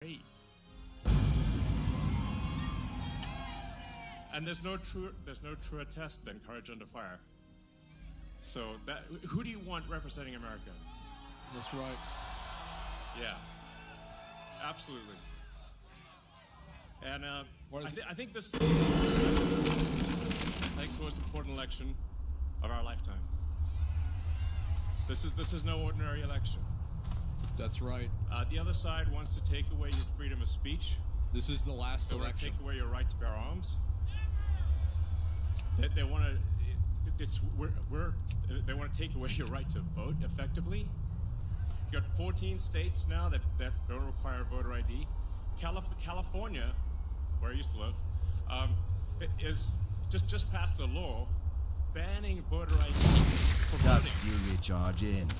Great. And there's no truer test than courage under fire. So that, who do you want representing America? That's right. Yeah, absolutely. And I think this is the most important election of our lifetime. This is no ordinary election. That's right. The other side wants to take away your freedom of speech. This is the last They want to election. take away your right to bear arms. They want to. They want to take away your right to vote effectively. You got 14 states now that don't require voter ID. California, where I used to live, is just passed a law banning voter ID for That's voting. still recharging.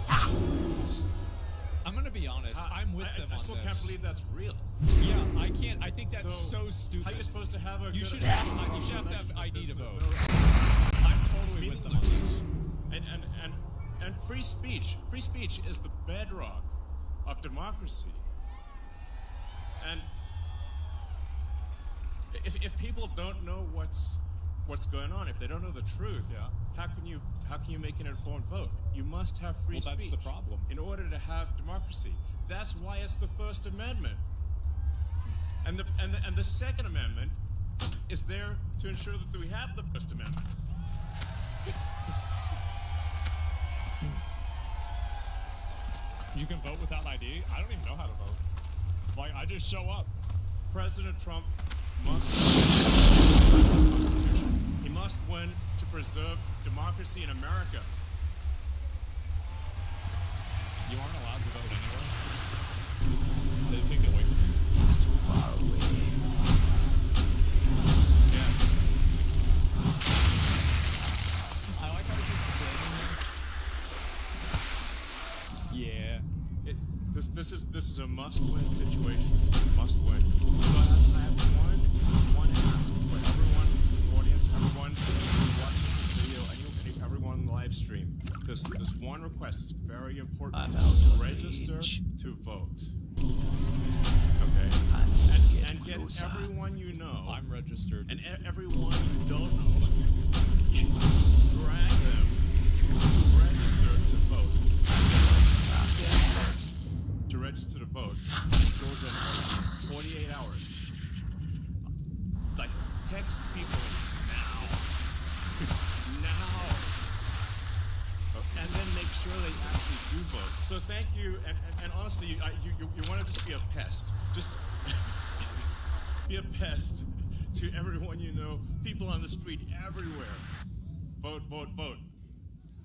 I'm gonna be honest. I'm with them I on still this. can't believe that's real. Yeah, I can't. I think that's so stupid. How are you supposed to have a You good should election have to have if ID there's to vote. no- I'm totally with them on this. And free speech is the bedrock of democracy. And if people don't know what's going on, if they don't know the truth, Yeah. how can you make an informed vote? You must have free Well, speech. that's the problem. In order to have democracy. That's why it's the First Amendment. And the Second Amendment is there to ensure that we have the First Amendment. You can vote without ID? I don't even know how to vote. Like, I just show up. President Trump must win the Constitution. He must win to preserve democracy in America. You aren't allowed to vote anywhere. They take it away from you. It's too far away. Yeah. I like how they're just standing there. Yeah. This is a must-win situation. Must win. So I have one ask for everyone, the audience, everyone who watches this video, everyone on the live stream. There's one request. It's very important. I'm out of Register reach. to vote. Okay. I need to And get closer. everyone you know. I'm registered. And everyone you don't know, drag them to register to vote. To register to vote, Georgia has 48 hours. Like, text people now. Now. And then make sure they actually do vote. So thank you, and honestly, you want to just be a pest. Just be a pest to everyone you know, people on the street, everywhere. Vote, vote, vote.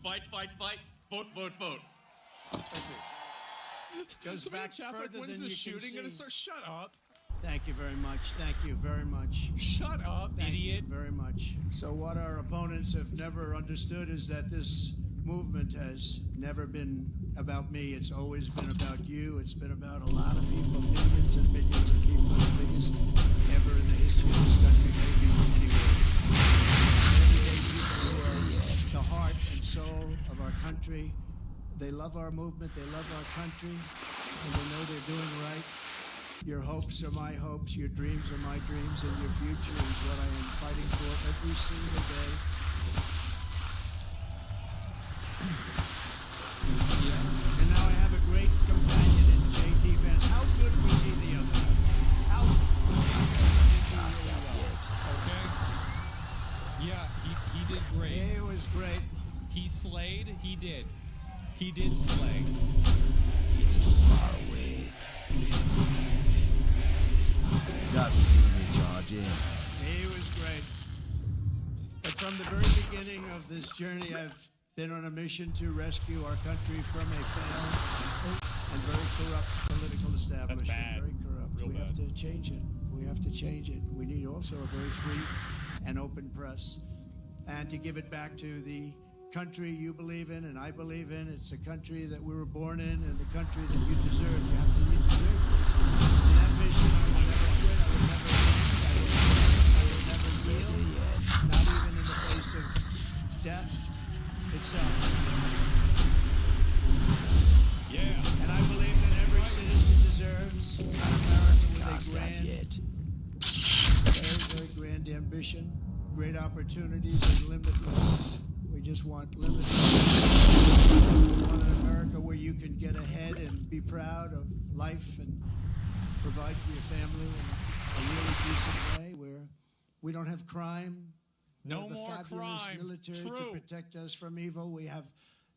Fight, fight, fight. Vote, vote, vote. Thank you. Goes back Chat's further like, when's than the you shooting can gonna see. start? Shut up. Thank you very much. Thank you very much. Shut up, Thank idiot. you very much. So what our opponents have never understood is that this movement has never been about me. It's always been about you. It's been about a lot of people, millions and millions of people, the biggest ever in the history of this country, maybe anywhere. Everyday people who are the heart and soul of our country. They love our movement, they love our country, and they know they're doing right. Your hopes are my hopes, your dreams are my dreams, and your future is what I am fighting for every single day. And now I have a great companion in J.D. Vance. How good was he the other night? How That's not yet. Okay. Yeah, he did great. It was great. He slayed. He did. He did slay. It's too far away. That's still recharging. He was great. But from the very beginning of this journey, I've been on a mission to rescue our country from a failed and very corrupt political establishment. bad. Very corrupt. Real We have bad. to change it. We have to change it. We need also a very free and open press. And to give it back to the country you believe in and I believe in. It's a country that we were born in and the country that you deserve. You have to deserve this. In that mission, I will never quit. I will never relent. I will never yield. Not even in the face of death itself. Yeah. And I believe that every citizen deserves grand. yet. Very, very grand ambition, great opportunities, and limitless. We just want limitless. We want an America where you can get ahead and be proud of life and provide for your family in a really decent way, where we don't have crime. No We have a more fabulous crime. military True. to protect us from evil. We have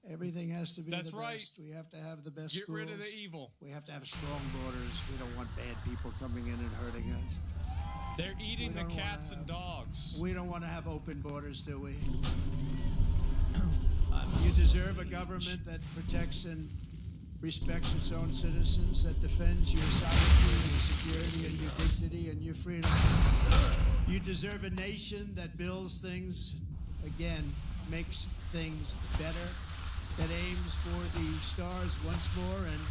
everything has to be That's the right. best. We have to have the best Get schools. rid of the evil. We have to have strong borders. We don't want bad people coming in and hurting us. They're eating We the don't wanna cats and have- dogs. We don't want to have open borders, do we? You deserve a government that protects and respects its own citizens, that defends your sovereignty and your security and your dignity and your freedom. You deserve a nation that builds things, again, makes things better, that aims for the stars once more and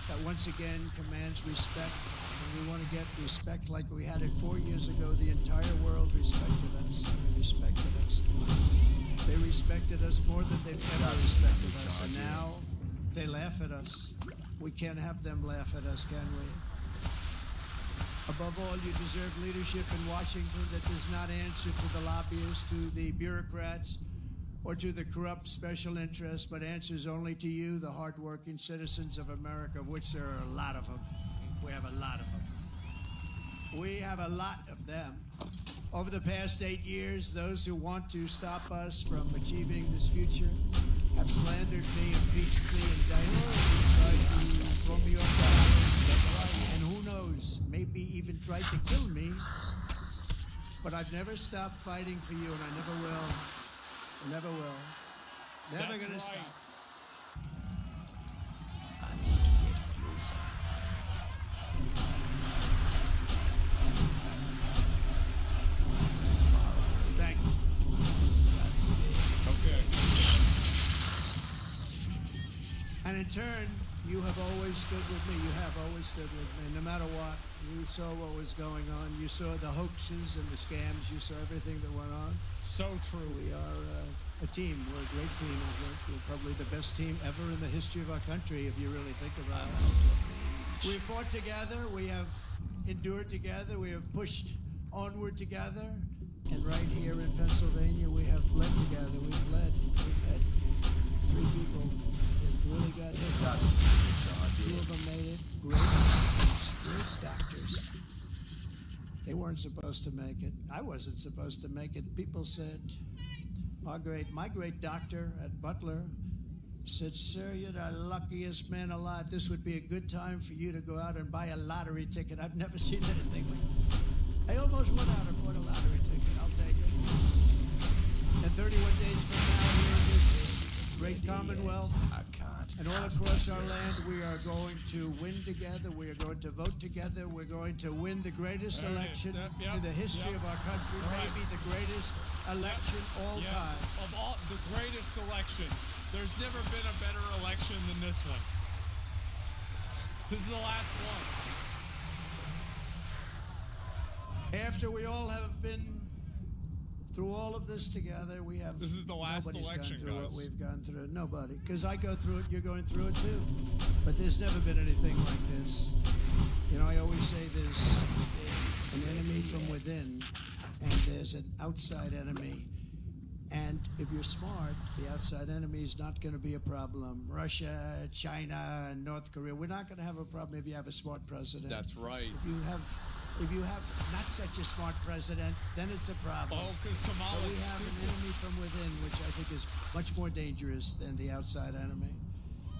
that once again commands respect. And we want to get respect like we had it 4 years ago. The entire world respected us. They respected us. They respected us more than they've ever respected us. And now they laugh at us. We can't have them laugh at us, can we? Above all, you deserve leadership in Washington that does not answer to the lobbyists, to the bureaucrats, or to the corrupt special interests, but answers only to you, the hardworking citizens of America, of which there are a lot of them. We have a lot of them. We have a lot of them. Over the past 8 years, those who want to stop us from achieving this future have slandered me, impeached me, indicted me, tried to throw me off the island, and who knows, maybe even tried to kill me. But I've never stopped fighting for you, and I never will. I never will. Never That's gonna right. stop. I need to get closer. It's too far away. Thank you. That's space. Okay. And in turn, you have always stood with me. You have always stood with me, no matter what. You saw what was going on. You saw the hoaxes and the scams. You saw everything that went on. So true. We are a team. We're a great team. I think we're probably the best team ever in the history of our country, if you really think about it. We fought together. We have endured together. We have pushed onward together. And right here in Pennsylvania, we have bled together. We've bled. We've had 3 people that really got hit. That's the 2 idea. of them made it. Great doctors. They weren't supposed to make it. I wasn't supposed to make it. People said, my great doctor at Butler said, "Sir, you're the luckiest man alive. This would be a good time for you to go out and buy a lottery ticket." I've never seen anything like it. I almost went out and bought a lottery ticket. I'll take it. And 31 days from now, here in this great Commonwealth, I can't. and all across our land, we are going to win together. We are going to vote together. We're going to win the greatest There it is. election Yep, in the history yep. of our country, All right. maybe the greatest election all Yeah. time. Of all the greatest election. There's never been a better election than this one. This is the last one. After we all have been through all of this together, we have. This is the last nobody's election, gone through guys. what we've gone through. Nobody, because I go through it. You're going through it too. But there's never been anything like this. You know, I always say there's an enemy from within, and there's an outside enemy. And if you're smart, the outside enemy is not going to be a problem. Russia, China, and North Korea. We're not going to have a problem if you have a smart president. That's right. If you have not such a smart president, then it's a problem. Oh, because But we Kamala's have an stupid. enemy from within, which I think is much more dangerous than the outside enemy.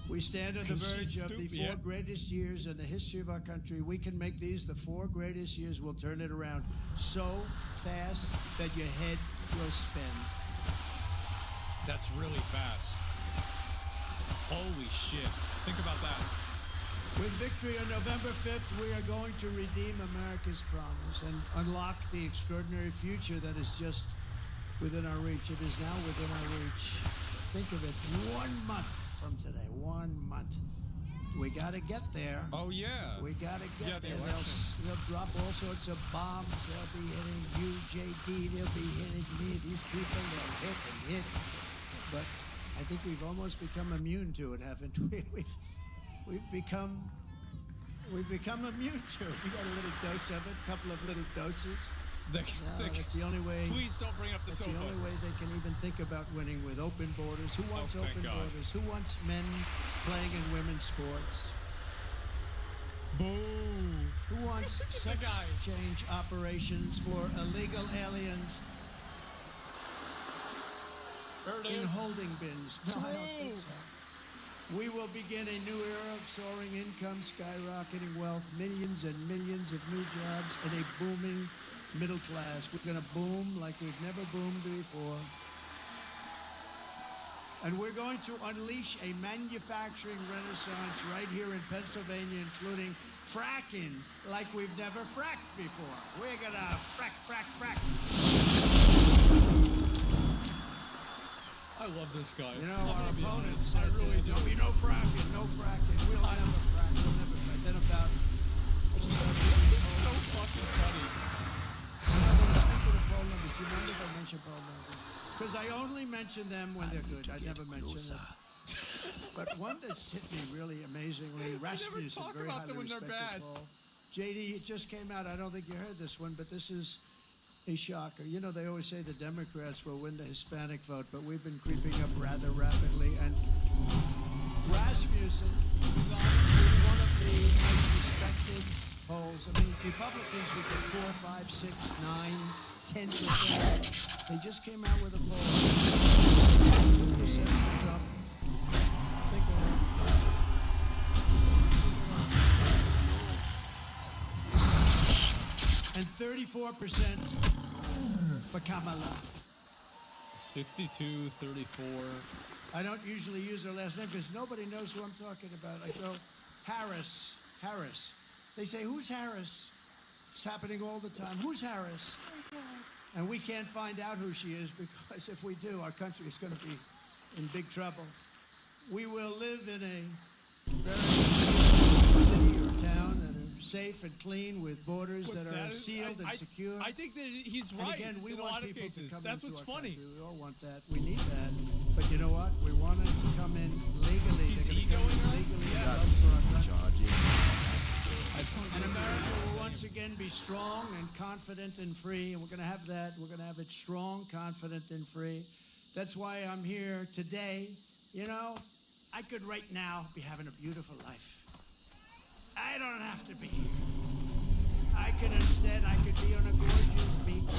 We stand on the 'Cause verge she's of the stupid, 4 yeah. greatest years in the history of our country. We can make these the 4 greatest years. We'll turn it around so fast that your head will spin. That's really fast. Holy shit. Think about that. With victory on November 5th, we are going to redeem America's promise and unlock the extraordinary future that is just within our reach. It is now within our reach. Think of it, 1 month from today, 1 month. We got to get there. Oh, yeah. We got to get Yeah, the there. election. They'll drop all sorts of bombs. They'll be hitting you, JD. They'll be hitting me. These people, they'll hit and hit. But I think we've almost become immune to it, haven't we? We've become We've become immune to it. We got a little dose of it, a couple of little doses. The, No, that's the only way. please don't bring up the That's sofa. the only way they can even think about winning with open borders. Who wants Oh, thank open God. borders? Who wants men playing in women's sports? Boo. Who wants The sex guy. change operations for illegal aliens There it in is. holding bins? No, I don't think True. so. We will begin a new era of soaring income, skyrocketing wealth, millions and millions of new jobs, and a booming middle class. We're going to boom like we've never boomed before. And we're going to unleash a manufacturing renaissance right here in Pennsylvania, including fracking like we've never fracked before. We're going to frack. I love this guy. You know, I'm our gonna be opponents honest. I said, really do. there'll be no fracking, no fracking. We'll never frack, we'll never frack. Then about, I just thought this It's so fucking funny. Speaking of poll numbers, do you mind if I mention poll numbers? Because I only mention them when they're good. I never mention them. But one that's hit me really amazingly, Rasmussen, talk very about highly them when they're respected bad. poll. JD, it just came out. I don't think you heard this one, but this is a shocker. You know, they always say the Democrats will win the Hispanic vote, but we've been creeping up rather rapidly. And Rasmussen is honestly one of the most respected polls. I mean, Republicans would get 4, 5, 6, 9, 10%. They just came out with a poll. 62% for Trump. Think of it. And 34% for Kamala. 62, 34. I don't usually use her last name because nobody knows who I'm talking about. I go, Harris. They say, who's Harris? It's happening all the time. Who's Harris? And we can't find out who she is because if we do, our country is going to be in big trouble. We will live in a very city or town that are safe and clean with borders What's that are sad is sealed and secure. I think that he's And right again, we in a want lot of people cases. to come That's into what's our funny. country. We all want that. We need that. But you know what? We want them to come in legally. He's They're gonna come egoing in her? legally. Yeah. and for our country. Charging. And America will once again be strong and confident and free. And we're going to have that. We're going to have it strong, confident, and free. That's why I'm here today. You know, I could right now be having a beautiful life. I don't have to be here. I could be on a gorgeous beach.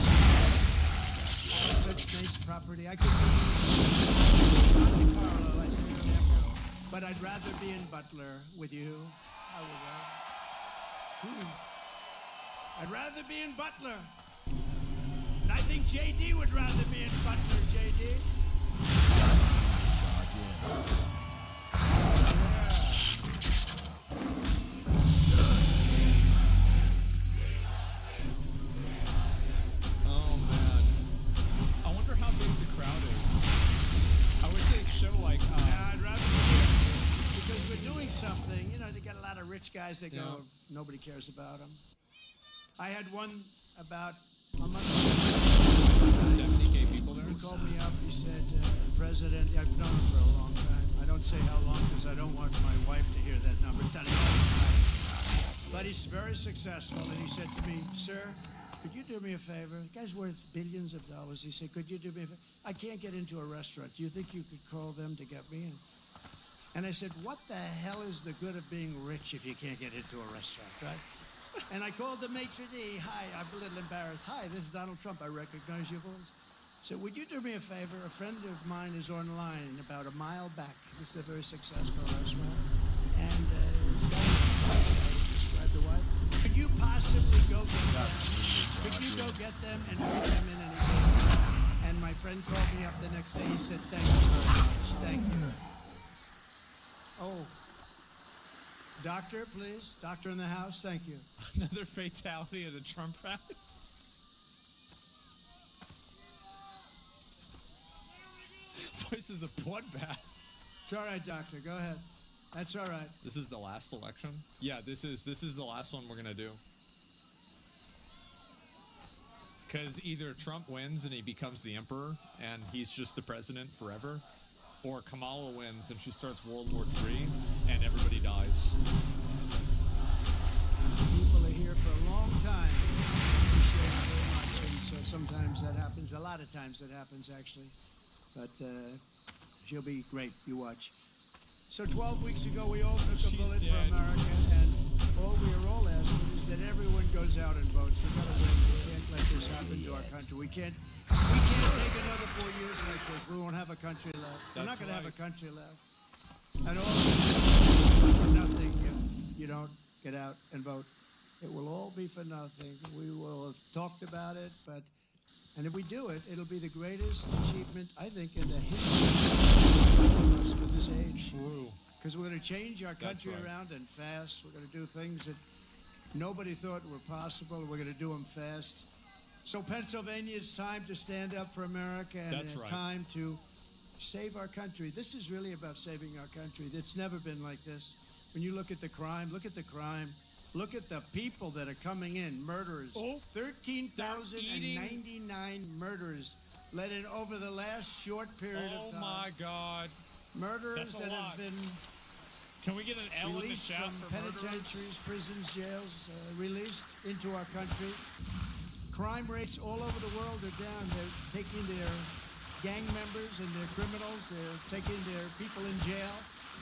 Such nice property. I could be in Monte Carlo, as an example. But I'd rather be in Butler with you. I would rather. I'd rather be in Butler. And I think JD would rather be in Butler, JD. Oh man. I wonder how big the crowd is. I would say show like Yeah, I'd rather be here because we're doing something. You know, they got a lot of rich guys that go, Yeah. nobody cares about them. I had one about a month ago. 70K people there. He called me up. He said, President, I've known him for a long time. I don't say how long because I don't want my wife to hear that number. Tell you but he's very successful. And he said to me, sir, could you do me a favor? The guy's worth billions of dollars. He said, could you do me a favor? I can't get into a restaurant. Do you think you could call them to get me in? And I said, what the hell is the good of being rich if you can't get into a restaurant, right? And I called the maitre d'. Hi, I'm a little embarrassed. Hi, this is Donald Trump. I recognize your voice. So would you do me a favor? A friend of mine is online about a mile back. This is a very successful restaurant. And it's got describe the wife. Could you possibly go get them? Could you go get them and bring them in and eat? And my friend called me up the next day. He said, thank you very much. Thank you. Oh. Doctor, please. Doctor in the house. Thank you. Another fatality at a Trump rally. This is a bloodbath. It's all right, doctor. Go ahead. That's all right. This is the last election? Yeah, this is the last one we're gonna do. Because either Trump wins and he becomes the emperor and he's just the president forever, or Kamala wins and she starts World War III and everybody dies. lot of times that happens, actually. But she'll be great. You watch. So 12 weeks ago, we all took a She's bullet dead. for America, and all we are all asking is that everyone goes out and votes. We got to win. We can't let this happen to our country. We can't take another 4 years like this. We won't have a country left. We're not That's going to have a right. country left. And all of this is for nothing if you don't get out and vote. It will all be for nothing. We will have talked about it, and if we do it, it'll be the greatest achievement, I think, in the history of us for this age. True. Because we're going to change our country right. around and fast. We're going to do things that nobody thought were possible. We're going to do them fast. So Pennsylvania, it's time to stand up for America, and That's right. time to save our country. This is really about saving our country. It's never been like this. When you look at the crime, look at the crime. Look at the people that are coming in, murderers. Oh, 13,099 murderers let in over the last short period Oh of time. my God. Murderers That's a that lot. have been Can we get an L in the released chat from for murderers? penitentiaries, prisons, jails, released into our country. Crime rates all over the world are down. They're taking their gang members and their criminals. They're taking their people in jail,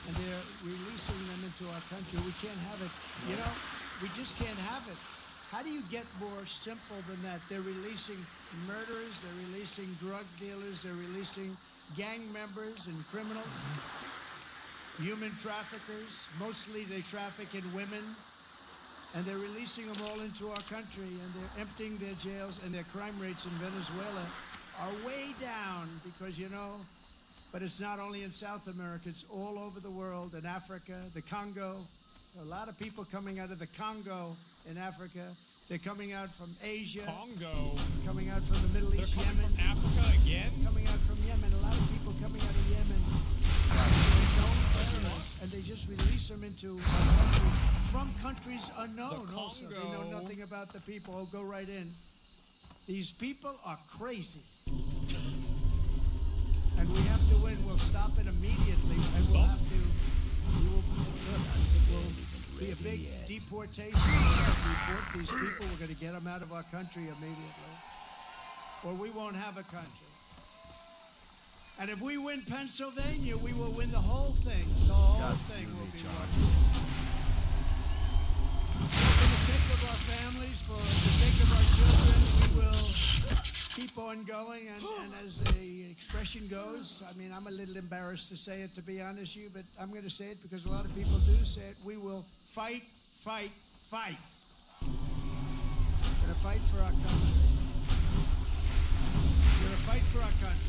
and they're releasing them into our country. We can't have it. You know, we just can't have it. How do you get more simple than that? They're releasing murderers. They're releasing drug dealers. They're releasing gang members and criminals. Human traffickers. Mostly they traffic in women. And they're releasing them all into our country, and they're emptying their jails, and their crime rates in Venezuela are way down because, you know, but it's not only in South America, it's all over the world, in Africa, the Congo. A lot of people coming out of the Congo in Africa. They're coming out from Asia, Congo. coming out from the Middle They're East, coming Yemen. from Africa again? Coming out from Yemen. A lot of people coming out of Yemen. They're known terrorists, and they just release them into our country from countries unknown. The Also, they know Congo. nothing about the people. Oh, go right in. These people are crazy, and we have to win. We'll stop it immediately, and we'll have to. We will, it will be a big deportation. We're going to deport these people. We're going to get them out of our country immediately, or we won't have a country. And if we win Pennsylvania, we will win the whole thing. The whole thing will be won. For the sake of our families, for the sake of our children, we will keep on going. And as the expression goes, I mean, I'm a little embarrassed to say it, to be honest with you, but I'm going to say it because a lot of people do say it. We will fight, fight, fight. We're going to fight for our country. We're going to fight for our country.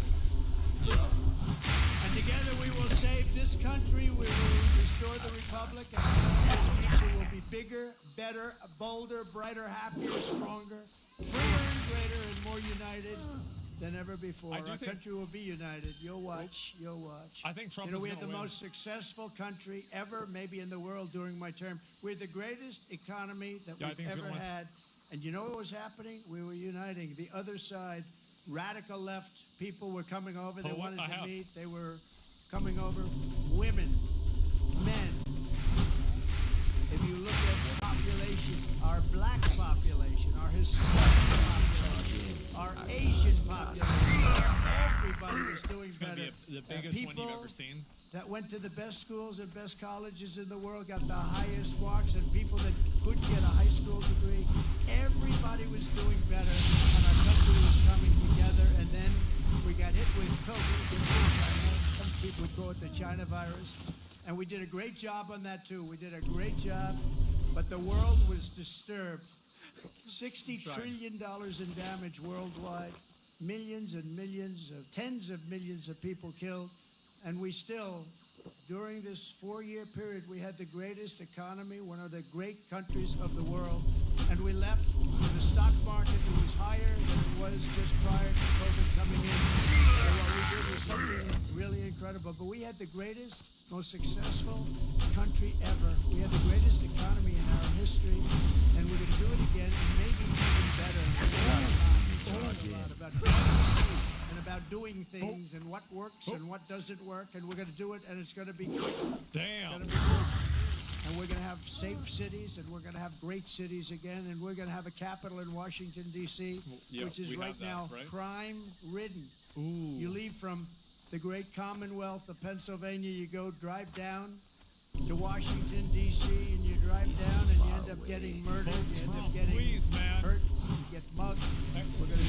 And together we will save this country. We will restore the republic. And this future will be bigger, better, bolder, brighter, happier, stronger, freer and greater, and more united than ever before. I do Our think- country will be united. You'll watch. You'll watch. I think Trump You know, is we had the gonna win. most successful country ever, maybe in the world during my term. We're the greatest economy that Yeah, I we've think he's ever gonna win. had. And you know what was happening? We were uniting. The other side, radical left people were coming over. They Oh, wanted I to have. meet. They were coming over. Women, men. If you look at population, our black population, our Hispanic population, our Asian population, everybody was doing It's going to better. be the biggest one People you've ever seen. that went to the best schools and best colleges in the world got the highest marks, and people that couldn't get a high school degree, everybody was doing better, and our country was coming together. And then we got hit with COVID, some people would call it the China virus, and we did a great job on that too. We did a great job, but the world was disturbed. $60 trillion in damage worldwide, millions and millions of tens of millions of people killed. And we still, during this 4-year period, we had the greatest economy, one of the great countries of the world. And we left with a stock market that was higher than it was just prior to COVID coming in. So what we did was something really incredible. But we had the greatest, most successful country ever. We had the greatest economy in our history. And we're going to do it again, and maybe even better. We talked a lot about and about doing things and what works and what doesn't work, and we're going to do it, and it's going to be quick. It's Damn. going to be good. And and we're going to have safe cities, and we're going to have great cities again, and we're going to have a capital in Washington, D.C., yeah, which is we right have that, now right? crime-ridden. Ooh. You leave from the great Commonwealth of Pennsylvania, you go drive down to Washington, D.C., and you drive down, and you end up getting murdered, you end up getting Please, man. hurt, you get mugged. Texas We're going to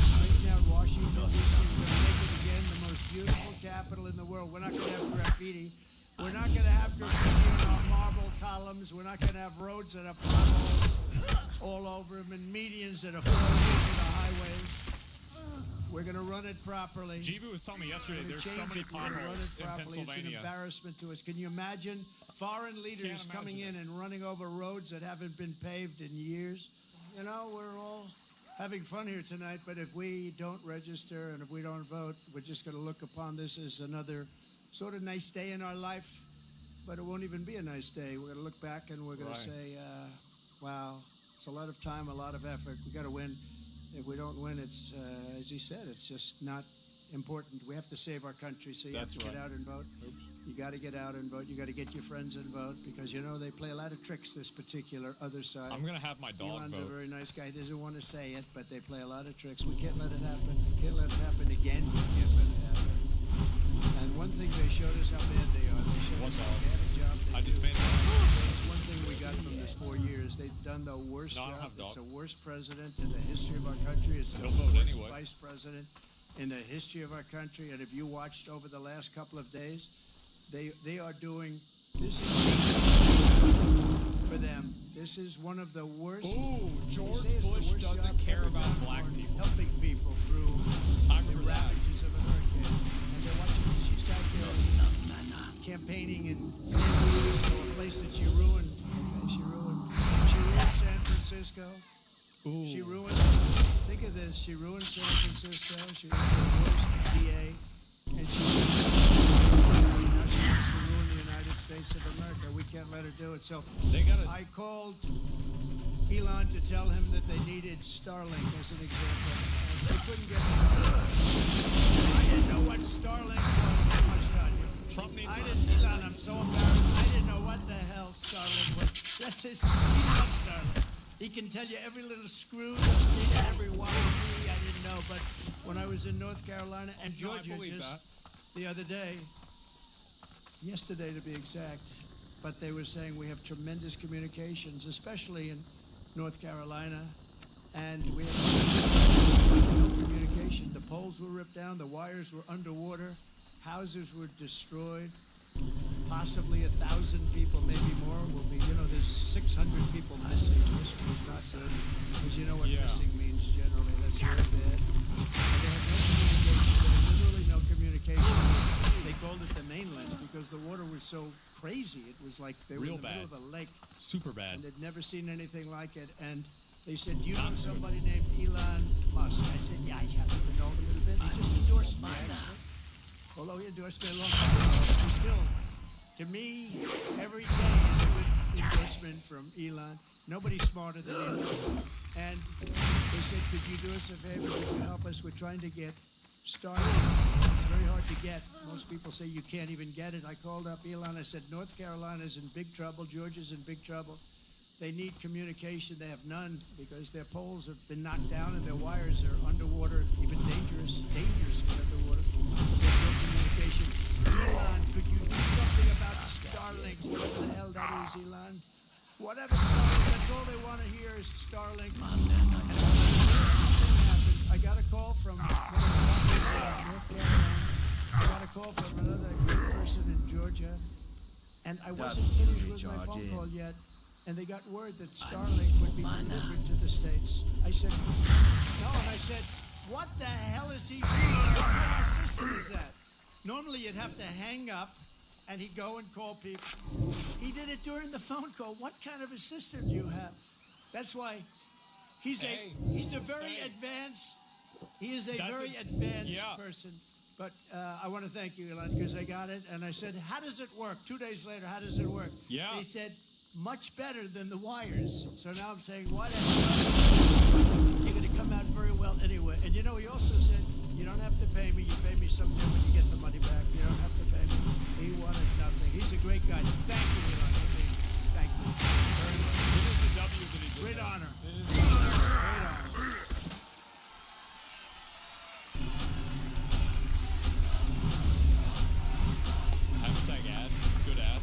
straighten out Washington, D.C. We're going to make it again the most beautiful capital in the world. We're not going to have graffiti. We're not going to have graffiti on our marble columns. We're not going to have roads that have potholes all over them and medians that are 4 years in the highways. We're going to run it properly. Jivu was telling me yesterday We're gonna there's so change many it. We're gonna run potholes it in properly. It's an Pennsylvania. embarrassment to us. Can you imagine foreign leaders Can't coming in imagine and running over roads that haven't been paved in years? You know, we're all having fun here tonight, but if we don't register and if we don't vote, we're just going to look upon this as another sort of nice day in our life, but it won't even be a nice day. We're going to look back and we're going Right. to say, wow, it's a lot of time, a lot of effort. We got to win. If we don't win, it's, as he said, it's just not important. We have to save our country, so you That's have to right. get out and vote. Oops. You got to get out and vote. You got to get your friends and vote, because, you know, they play a lot of tricks, this particular other side. I'm gonna have my dog Elon's a vote. very nice guy. He doesn't want to say it, but they play a lot of tricks. We can't let it happen. We can't let it happen again. We can't let it happen. And one thing they showed us how bad they are. They showed What us how dog? bad a job they I just do. made That's one thing we got from this 4 years. They've done the worst No, I don't job. have dog. It's the worst president in the history of our country. It's the He'll vote worst anyway. vice president in the history of our country. And if you watched over the last couple of days, they are doing, this is for them. This is one of the worst. Ooh, They George say it's the Bush worst doesn't job care ever about done black for people. helping people through I the remember that. ravages of a hurricane. And they're watching, she's out there campaigning in San Francisco, a place that she ruined. Okay, she ruined San Francisco. Ooh. She ruined, think of this, she ruined San Francisco. She was the worst DA. And she now she wants to ruin the United States of America. We can't let her do it. So They gotta. I called Elon to tell him that they needed Starlink as an example. And they couldn't get Starlink. I didn't know what Starlink was. How much on you? Trump needs. I didn't, Elon, I'm so embarrassed. I didn't know what the hell Starlink was. That's his, he loves Starlink. He can tell you every little screw that's needed, every wire. I didn't know, but when I was in North Carolina and No, I Georgia believe just that. the other day, yesterday to be exact, but they were saying we have tremendous communications, especially in North Carolina, and we have no communication. The poles were ripped down, the wires were underwater, houses were destroyed. Possibly 1,000 people, maybe more, will be, you know, there's 600 people missing, which is not good, because you know what Yeah. missing means generally. That's very bad. And they had no communication. They had literally no communication. They called it the mainland because the water was so crazy. It was like they were Real in the middle bad. of a lake, Super bad. and they'd never seen anything like it. And they said, "Do you know somebody named Elon Musk?" I said, "Yeah, I happen to know him a little bit. He just endorsed me, actually. Although he endorsed me a long time ago, he still, to me, every day is a good endorsement from Elon. Nobody's smarter than him. And they said, could you do us a favor? Could you help us? We're trying to get started. It's very hard to get. Most people say you can't even get it. I called up Elon. I said, North Carolina's in big trouble. Georgia's in big trouble. They need communication. They have none because their poles have been knocked down and their wires are underwater, even dangerously underwater. There's no communication. Elon, could you do something about Starlink? Whatever the hell that is, Elon. Whatever Starlink, that's all they want to hear is Starlink. And something happened. I got a call from North Carolina. I got a call from another great person in Georgia. And I wasn't finished with my phone call yet. And they got word that Starlink would be delivered to the States. I said, no, and I said, what the hell is he doing? What kind of system is that? Normally you'd have to hang up and he'd go and call people. He did it during the phone call. What kind of a system do you have? That's why he's a very advanced, he is a very advanced person. But I want to thank you, Elon, because I got it. And I said, how does it work? 2 days later, how does it work? Yeah. They said, much better than the wires. So now I'm saying, what? You're going to come out very well anyway. And you know, he also said, you don't have to pay me. You pay me someday when you get the money back. You don't have to pay me. He wanted nothing. He's a great guy. Thank you, Elon. It is a W that he did Great that. honor. It is Great honor. Hashtag ad. Good ad.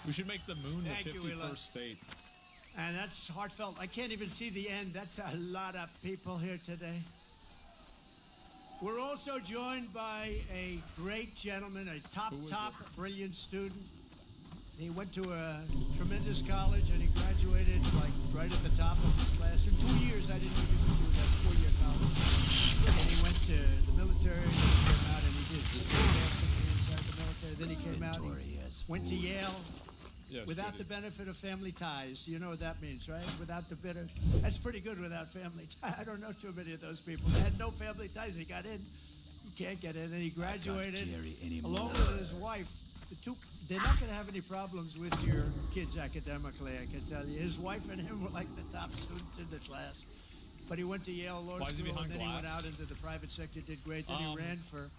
We should make the moon Thank the you, 51st Willa. state. And that's heartfelt. I can't even see the end. That's a lot of people here today. We're also joined by a great gentleman, a top, brilliant student. He went to a tremendous college and he graduated like right at the top of his class. In 2 years, I didn't even do that. 4-year college. And he went to the military, and he came out and he did fantastically inside the military. Then he came out, he went to Yale. Yes, Without JD. the benefit of family ties. You know what that means, right? Without the benefit. That's pretty good without family ties. I don't know too many of those people. They had no family ties. He got in. You can't get in. And he graduated along with his wife. They're not going to have any problems with your kids academically, I can tell you. His wife and him were like the top students in the class. But he went to Yale Law Why is he School, and behind then he went glass? out into the private sector, did great. Then he ran for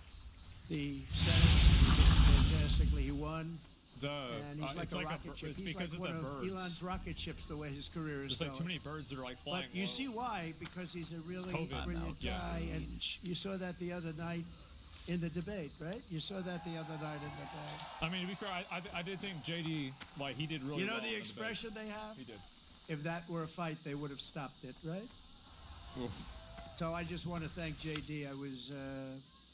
the Senate. He did fantastically. He won. And he's like it's a like rocket ship. It's He's because like of one the of birds. Elon's rocket ships, the way his career is There's going. like too many birds that are like flying But you low. see why? Because he's a really COVID. brilliant Yeah. guy, and you saw that the other night in the debate, right? You saw that the other night in the debate. I mean, to be fair, I did think JD, like, he did really You know well the in debate. expression they have? He did. If that were a fight, they would have stopped it, right? Oof. So I just want to thank JD.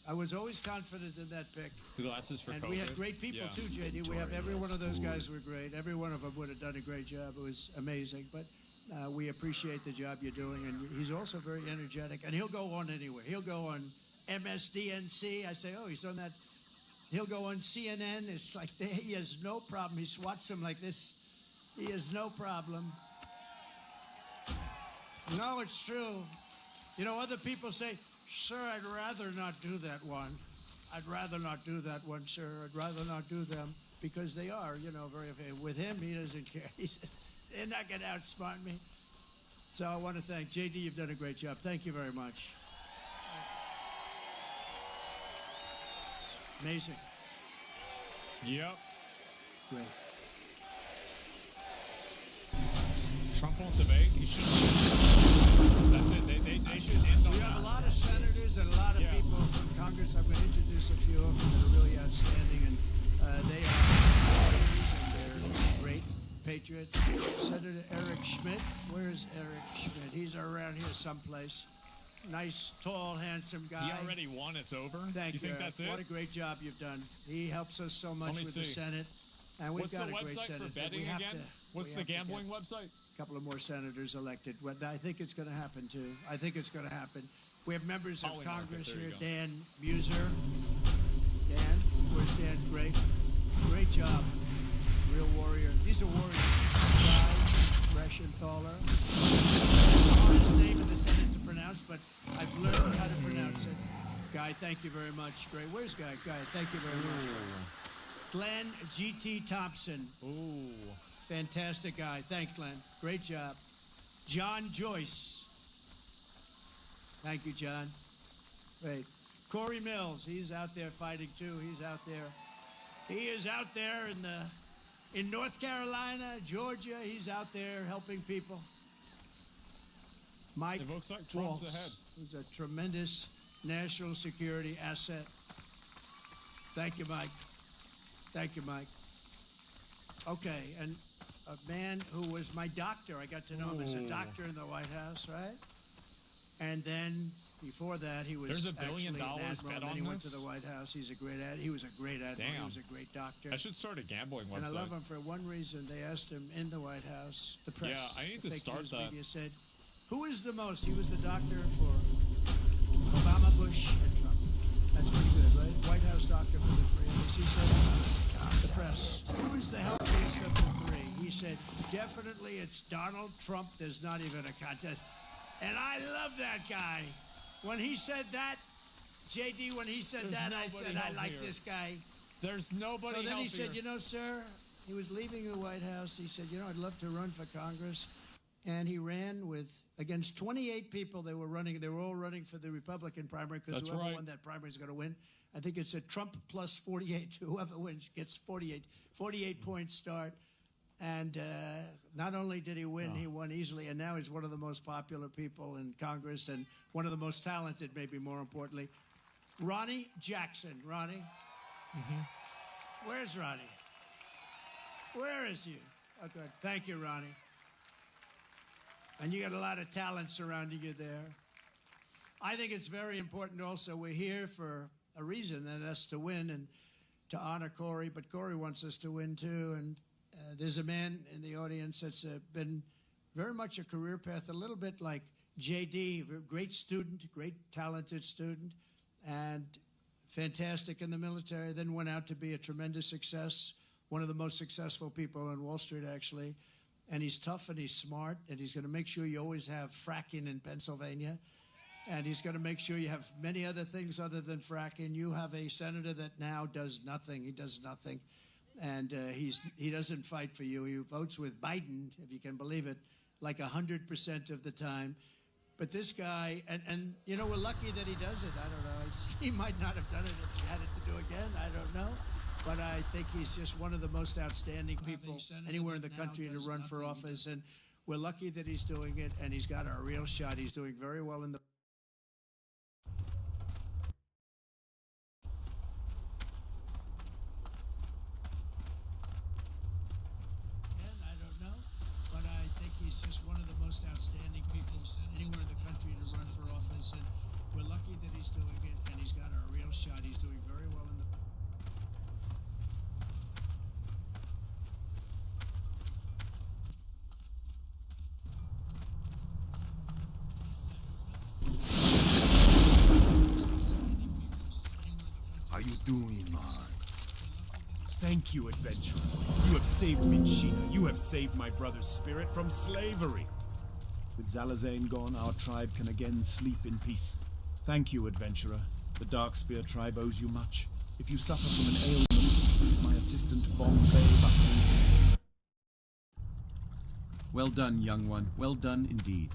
I was always confident in that pick. The glasses for And COVID. we had great people Yeah. too, JD. We have every one of those guys were great. Every one of them would have done a great job. It was amazing. But we appreciate the job you're doing. And he's also very energetic. And he'll go on anywhere. He'll go on MSDNC. I say, oh, he's on that. He'll go on CNN. It's like he has no problem. He swats them like this. He has no problem. No, it's true. You know, other people say, sir, I'd rather not do that one. I'd rather not do that one, sir. I'd rather not do them because they are, you know, very. With him, he doesn't care. He says, they're not going to outsmart me. So I want to thank JD. You've done a great job. Thank you very much. Amazing. Yep. Great. Trump won't debate. He should. That's it. They should end on We that. have a lot of senators and a lot of Yeah. people from Congress. I'm going to introduce a few of them that are really outstanding, and they are warriors and they're great patriots. Senator Eric Schmidt. Where's Eric Schmidt? He's around here someplace. Nice, tall, handsome guy. He already won. It's over. Thank you. you. Think that's it? What a great job you've done. He helps us so much Let me with the see. Senate. And we've What's got the a great website Senate. for but betting we have again? to- What's we the have to get gambling website? a couple of more senators elected. Well, I think it's going to happen, too. I think it's going to happen. We have members of Holly Market, Congress there you here. go. Dan Muser. Dan, where's Dan? Great job. Real warrior. He's a warrior. Guy, fresh and taller. It's the hardest name in the Senate to pronounce, but I've learned how to pronounce it. Guy, thank you very much. Great. Where's Guy? Guy, thank you very much. Glenn G.T. Thompson. Ooh. Fantastic guy. Thanks, Glenn. Great job. John Joyce. Thank you, John. Great. Corey Mills. He's out there fighting too. He's out there. He is out there in North Carolina, Georgia. He's out there helping people. Mike It looks like Trump's Waltz, ahead. who's a tremendous national security asset. Thank you, Mike. Thank you, Mike. Okay, and a man who was my doctor. I got to know him as a Ooh. doctor in the White House, right? And then before that, he was There's $1 billion actually an admiral, bet and then on he went to this? the White House. He was a great admiral. He Damn. was a great doctor. I should start a gambling website. And I love him for one reason. They asked him in the White House, the press, Yeah, I need the to fake start news that. media said, who is the most? He was the doctor for Obama, Bush, and Trump. That's pretty good, right? White House doctor for the three of us. He said, the press, who is the healthiest of the three? He said, definitely it's Donald Trump. There's not even a contest. And I love that guy. When he said that, JD, when he said There's that, I nobody said, I like healthier. this guy. There's nobody So then he healthier. said, you know, sir, he was leaving the White House. He said, you know, I'd love to run for Congress. And he ran with against 28 people. They were running. They were all running for the Republican primary because That's whoever right. won that primary is going to win. I think it's a Trump plus 48. Whoever wins gets 48 points start. And not only did he win, he won easily. And now he's one of the most popular people in Congress and one of the most talented, maybe more importantly. Ronnie Jackson. Ronnie? Where's Ronnie? Where is you? Oh, good. Thank you, Ronnie. And you got a lot of talent surrounding you there. I think it's very important also. We're here for a reason, and that's to win and to honor Corey. But Corey wants us to win, too. And there's a man in the audience that's been very much a career path, a little bit like J.D., great student, great talented student, and fantastic in the military, then went out to be a tremendous success, one of the most successful people on Wall Street, actually. And he's tough and he's smart, and he's going to make sure you always have fracking in Pennsylvania. And he's going to make sure you have many other things other than fracking. You have a senator that now does nothing. He does nothing. And he doesn't fight for you. He votes with Biden, if you can believe it, like 100% of the time. But this guy, and you know, we're lucky that he does it. I don't know. He might not have done it if he had it to do again. I don't know. But I think he's just one of the most outstanding people anywhere in the country to run for office. And we're lucky that he's doing it, and he's got a real shot. He's doing very well in the... I don't know. But I think he's just one of the most outstanding people anywhere in the country to run for office. And we're lucky that he's doing it, and he's got a real shot. He's doing very well in the... How you doing, man? Thank you, adventurer. You have saved Minchina. You have saved my brother's spirit from slavery. With Zalazane gone, our tribe can again sleep in peace. Thank you, adventurer. The Darkspear tribe owes you much. If you suffer from an ailment, visit my assistant, Bombay Buckley. Well done, young one. Well done indeed.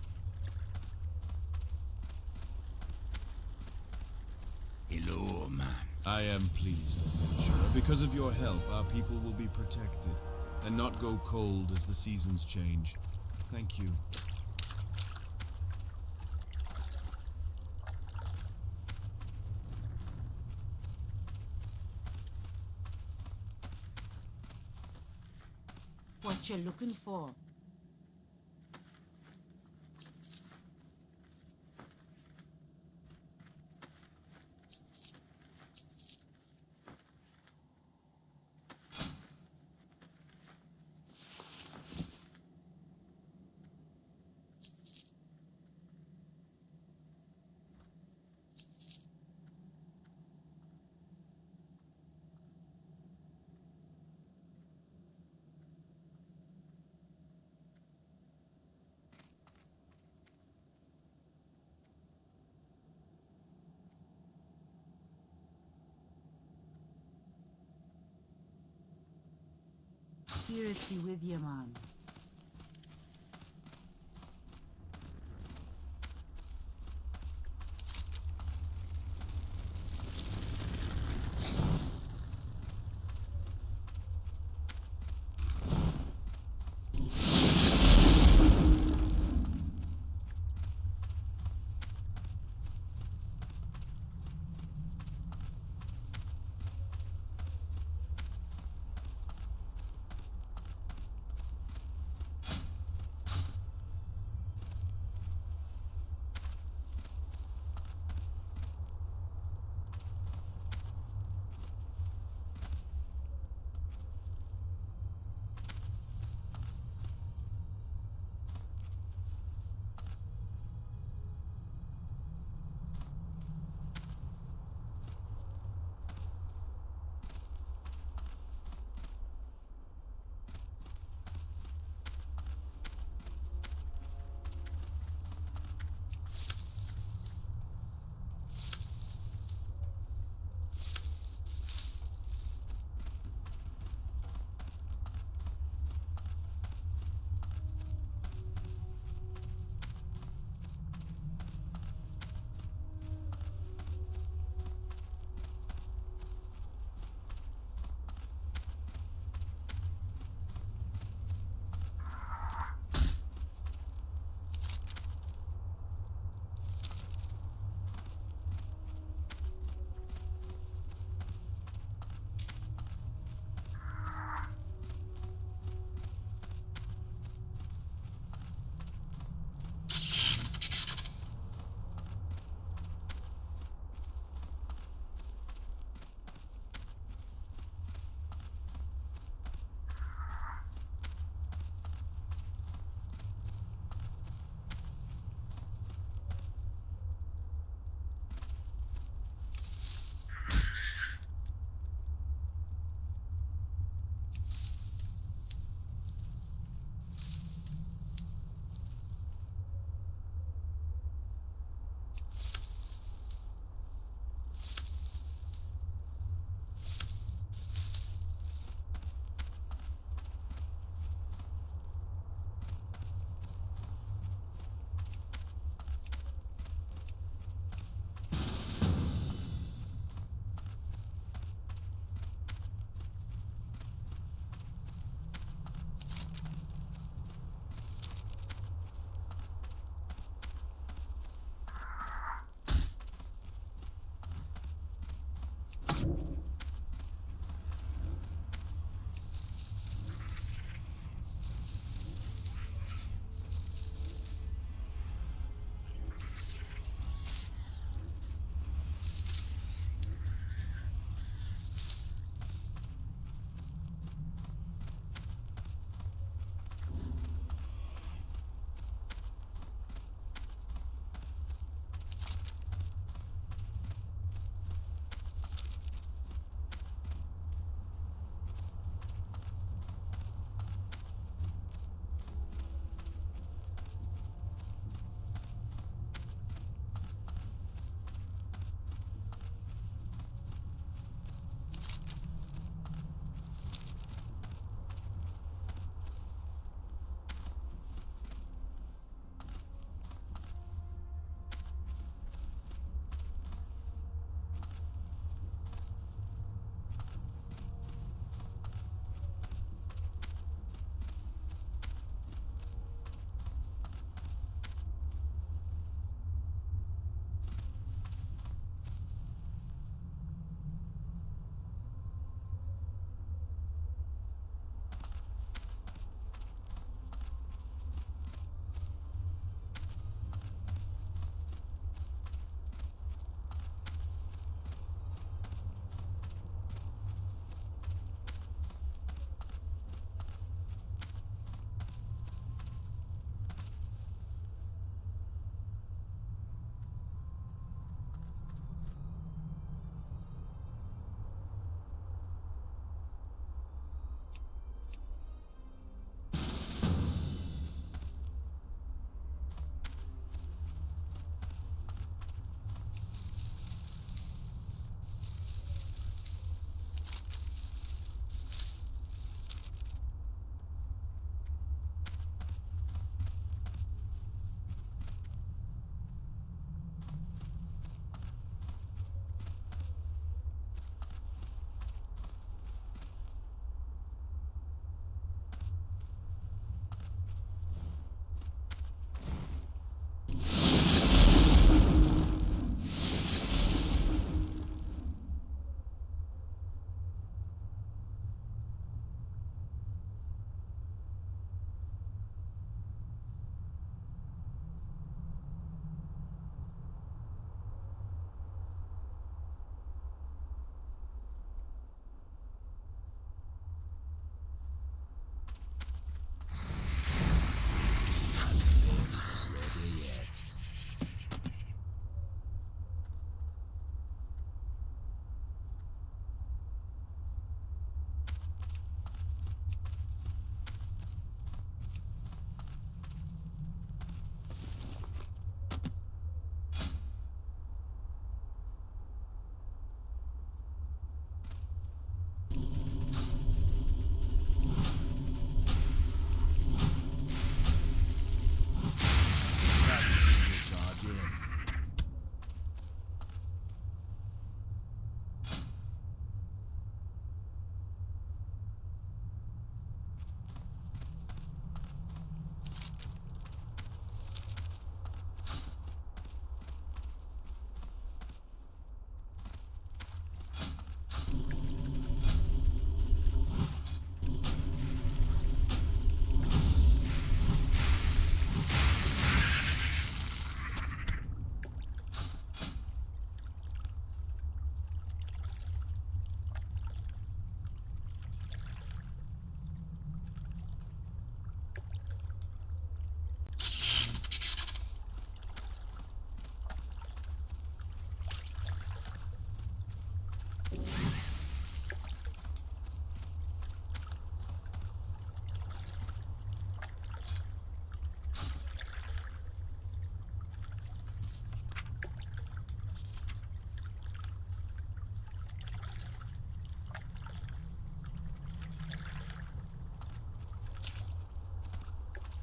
Hello, man. I am pleased, adventurer. Because of your help, our people will be protected, and not go cold as the seasons change. Thank you. What you looking for? Spirit be with you, man.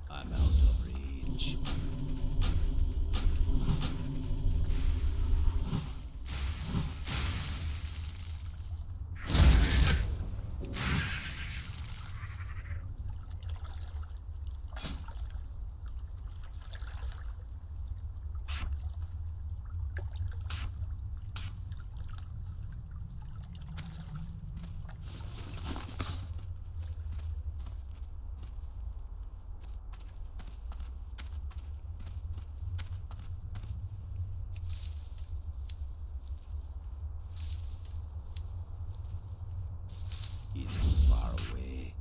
I'm out of reach. It's too far away.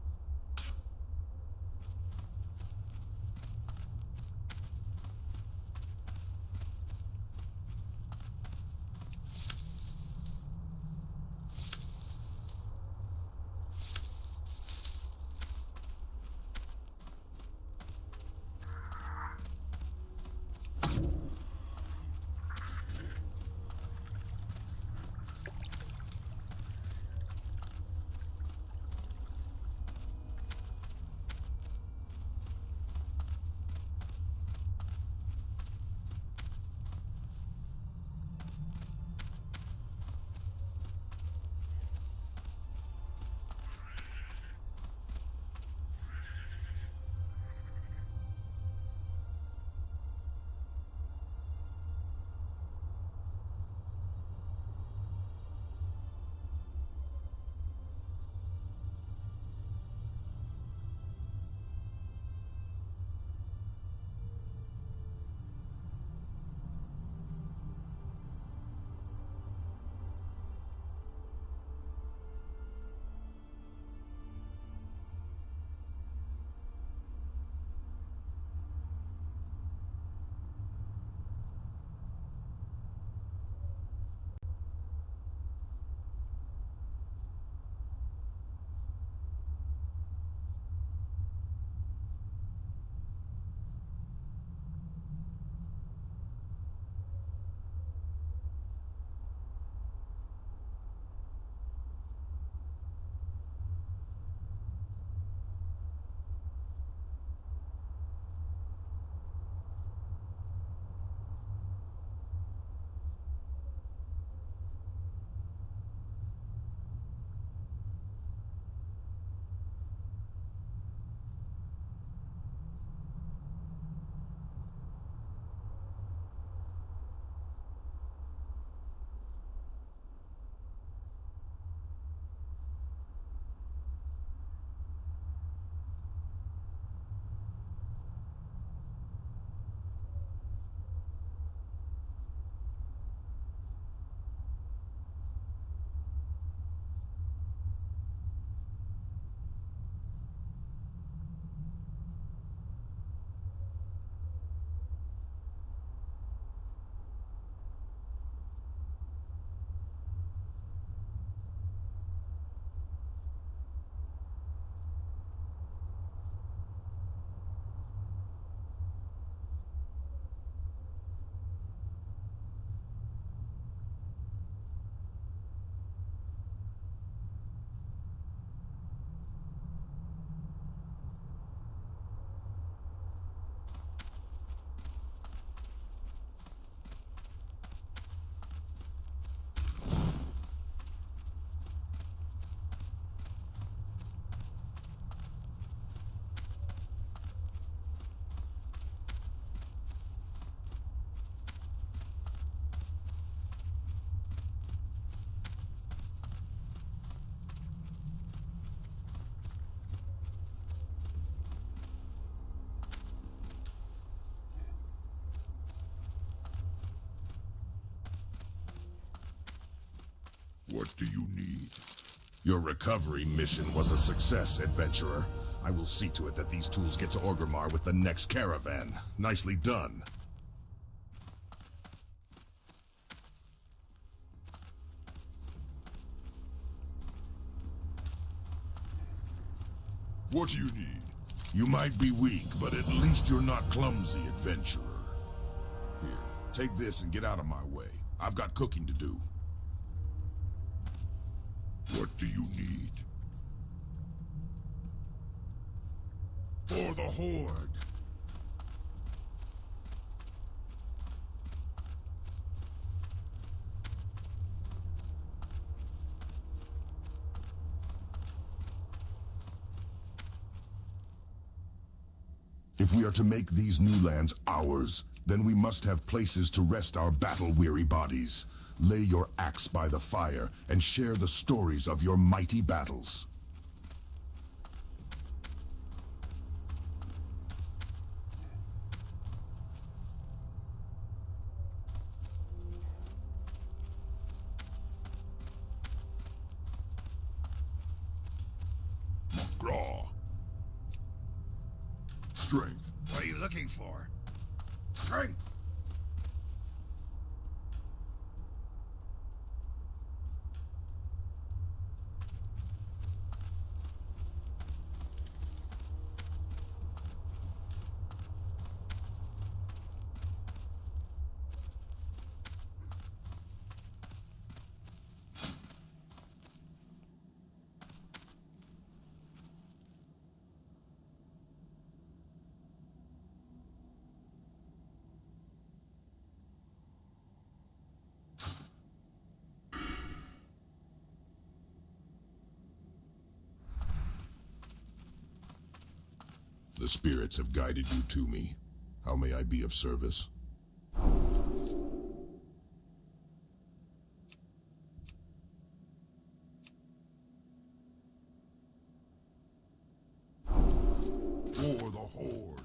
What do you need? Your recovery mission was a success, adventurer. I will see to it that these tools get to Orgrimmar with the next caravan. Nicely done. What do you need? You might be weak, but at least you're not clumsy, adventurer. Here, take this and get out of my way. I've got cooking to do. What do you need? For the Horde. If we are to make these new lands ours, then we must have places to rest our battle-weary bodies. Lay your axe by the fire and share the stories of your mighty battles. Raw. Strength. What are you looking for? Strength! The spirits have guided you to me. How may I be of service? For the Horde.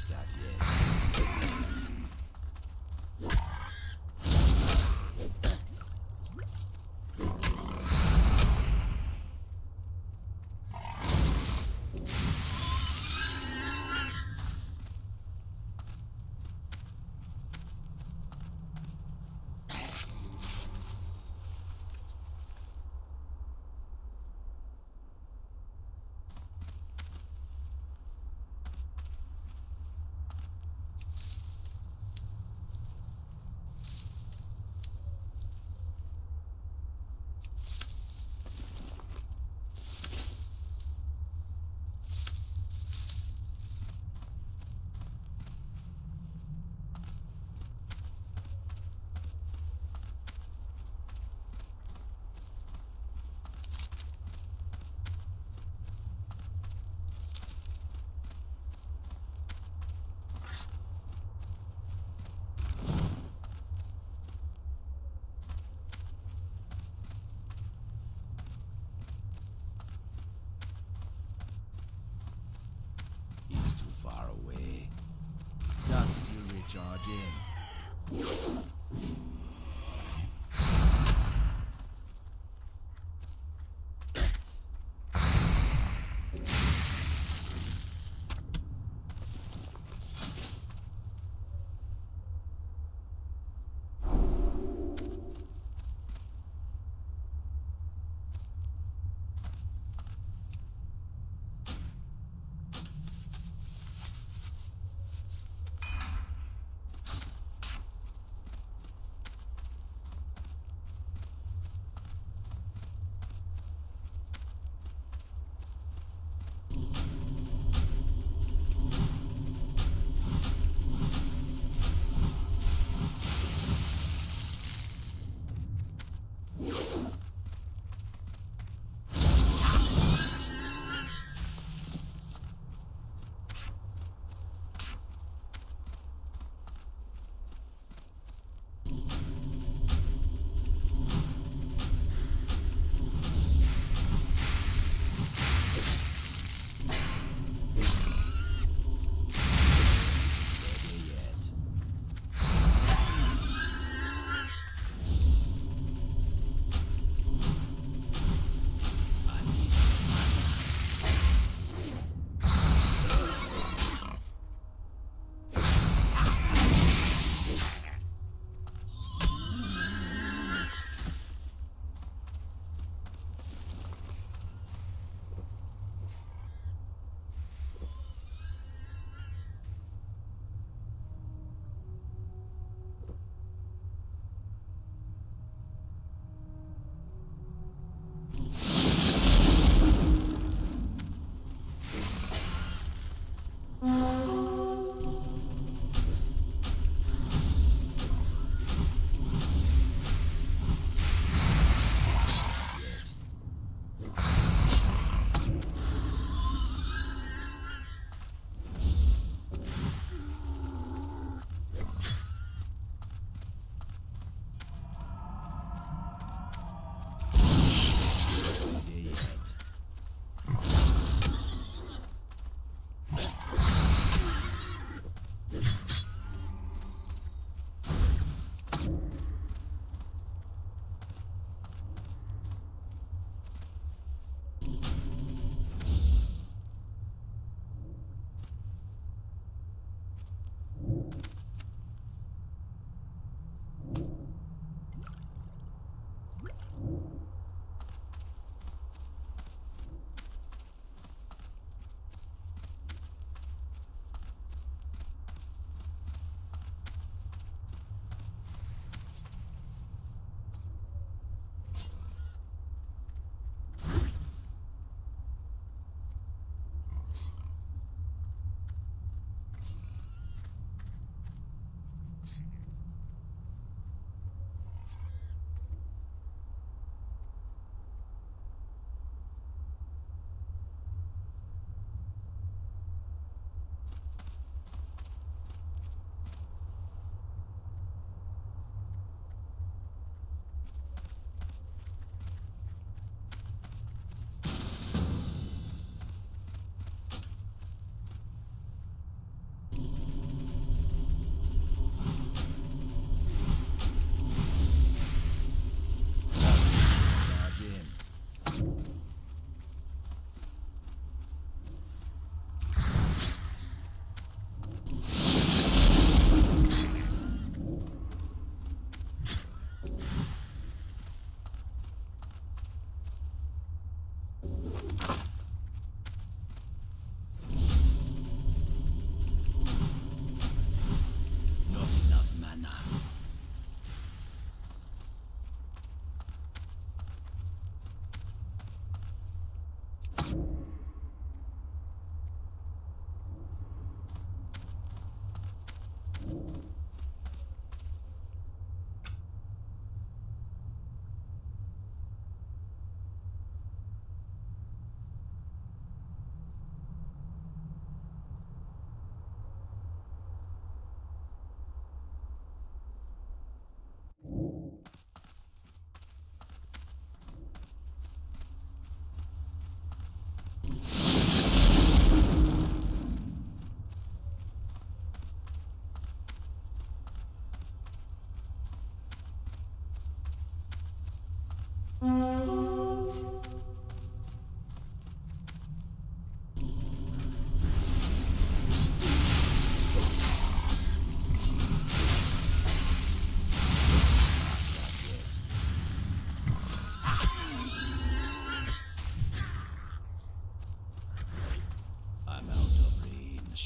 start yet. It's too far away. That's still recharging.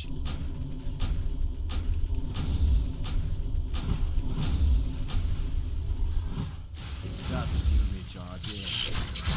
reach. God still recharge, yeah.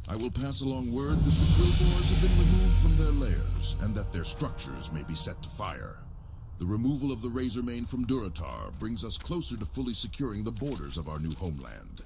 I will pass along word that the Quillboars have been removed from their lairs, and that their structures may be set to fire. The removal of the Razormane from Duratar brings us closer to fully securing the borders of our new homeland.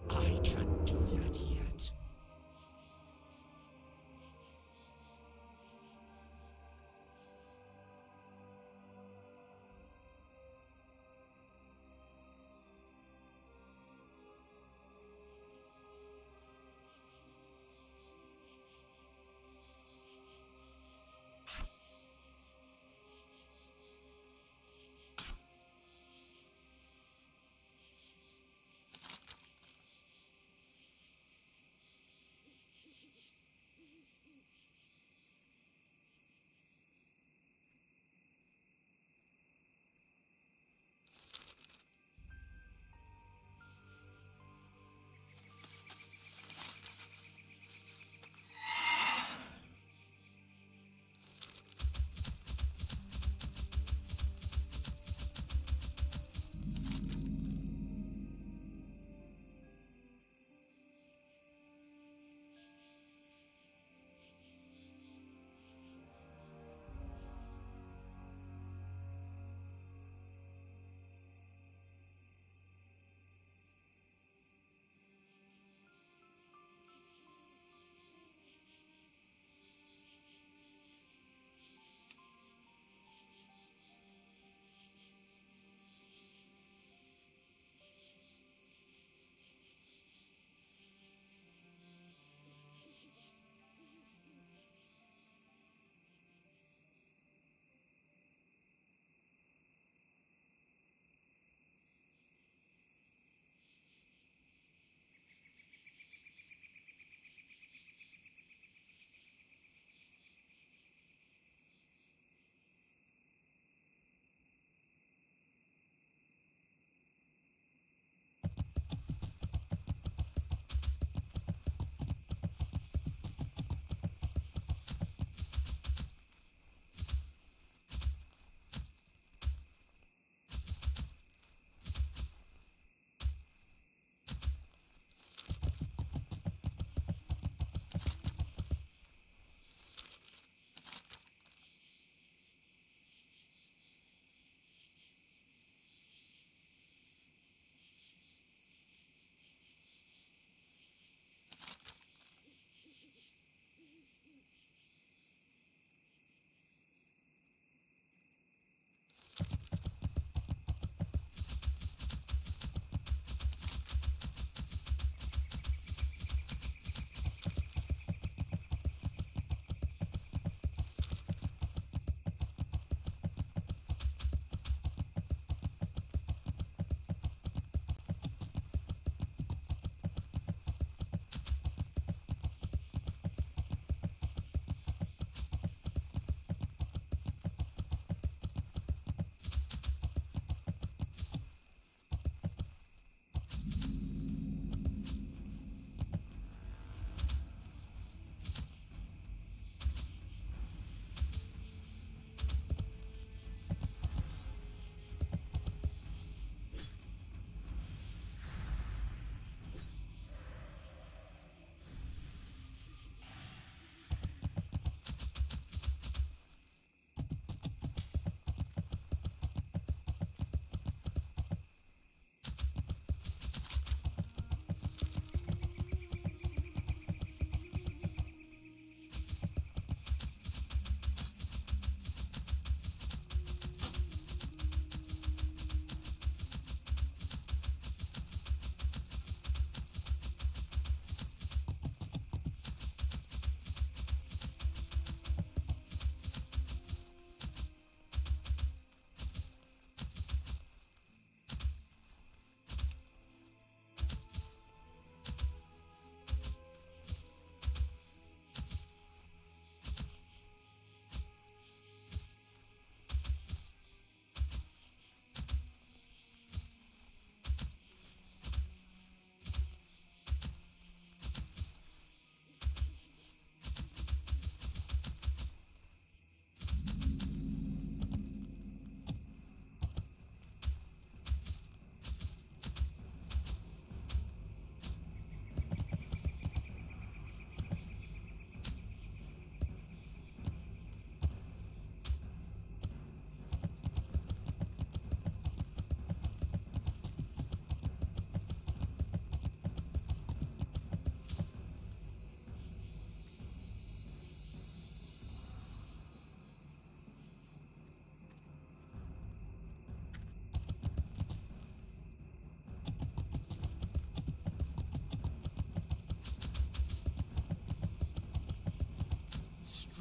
I can't do that yet.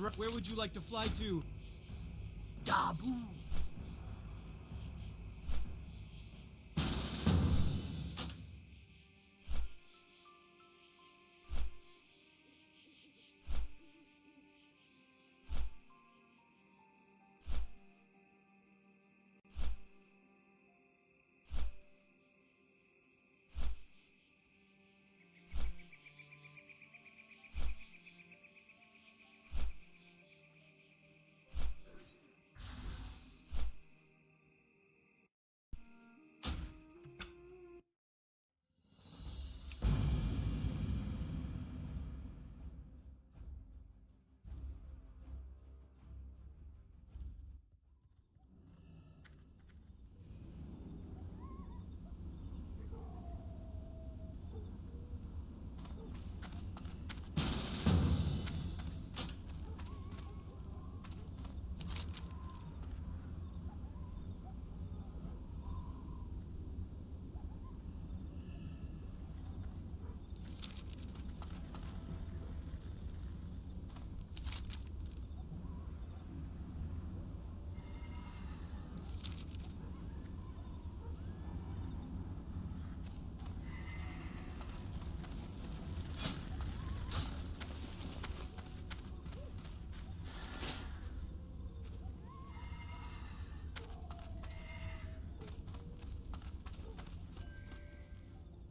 Where would you like to fly to? Dabu.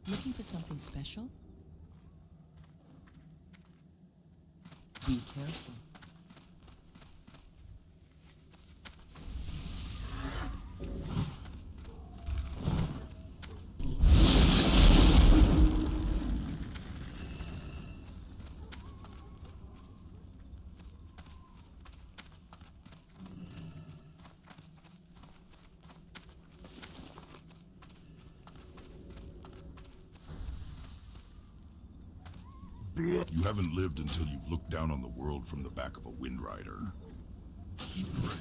Looking for something special? Be careful. You haven't lived until you've looked down on the world from the back of a Wind Rider. Stray.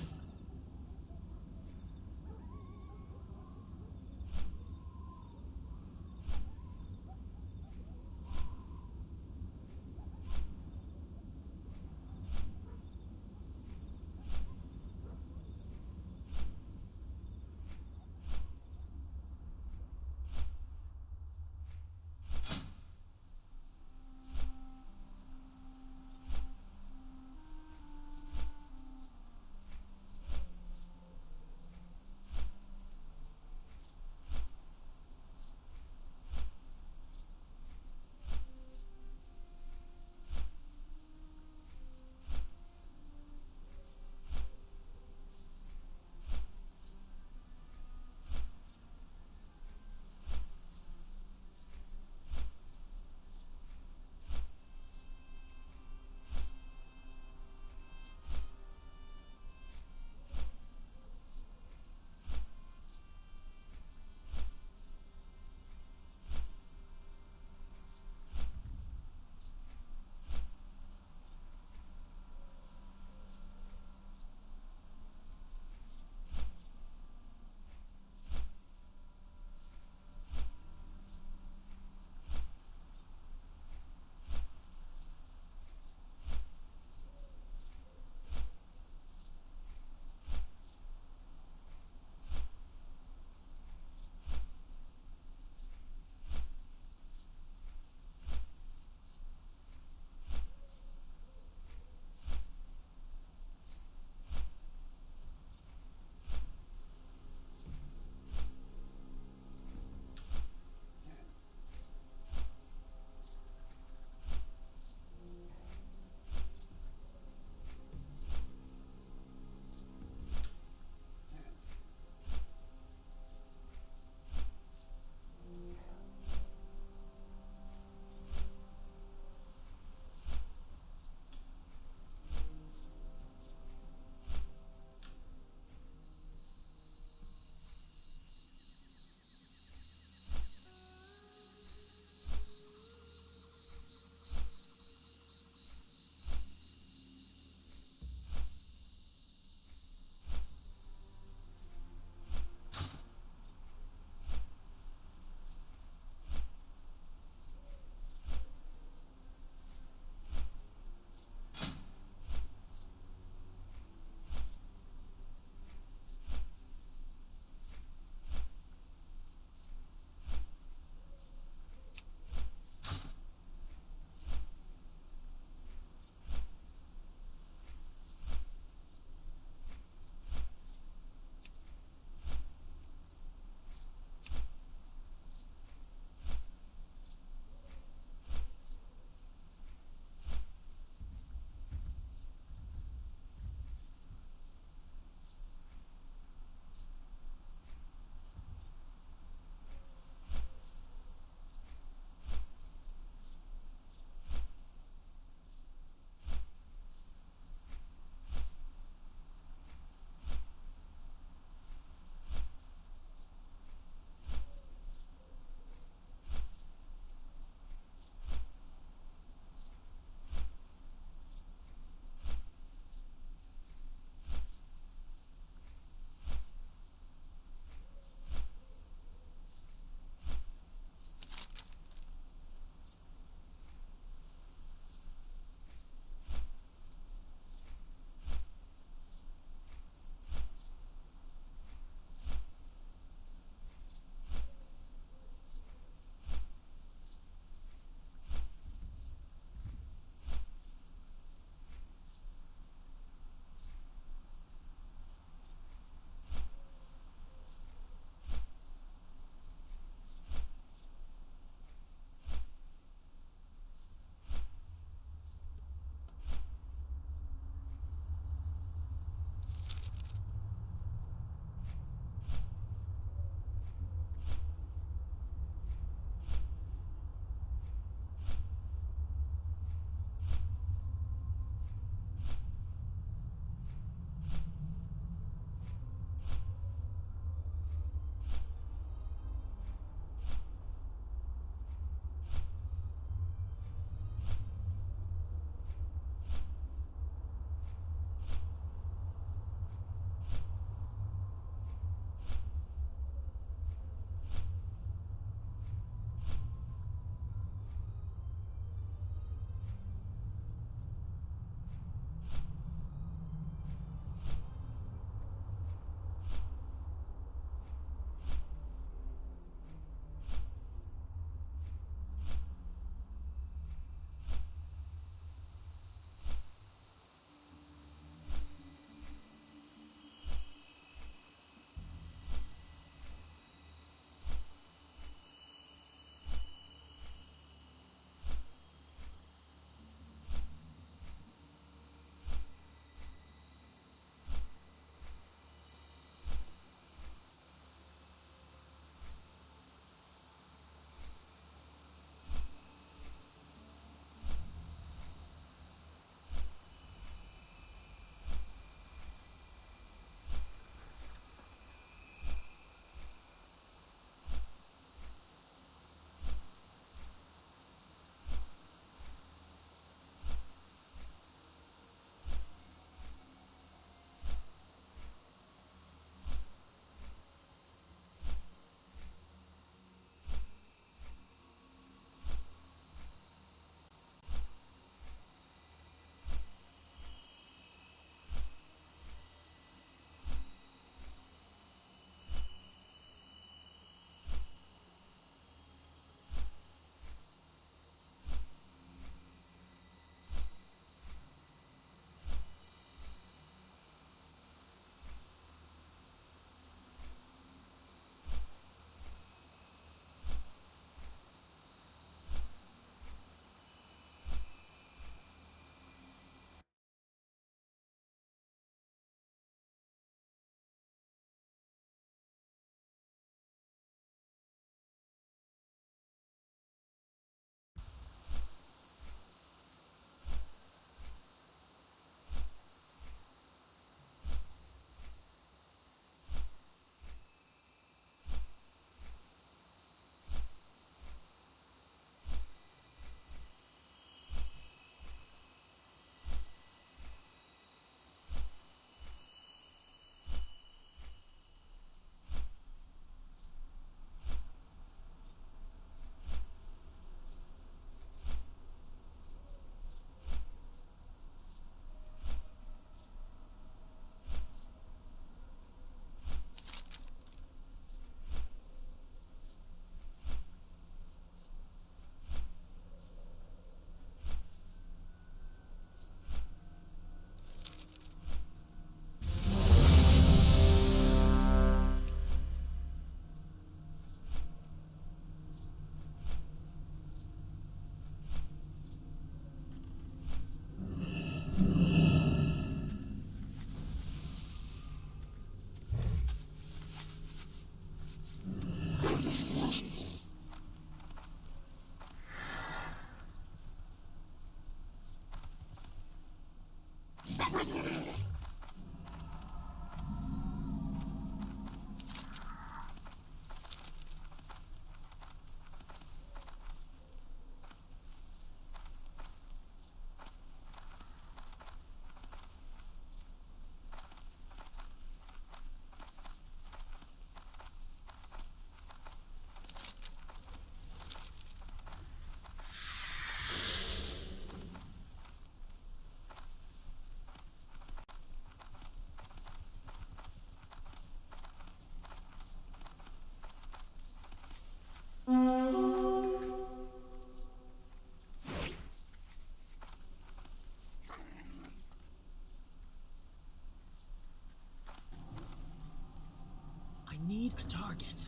I need a target.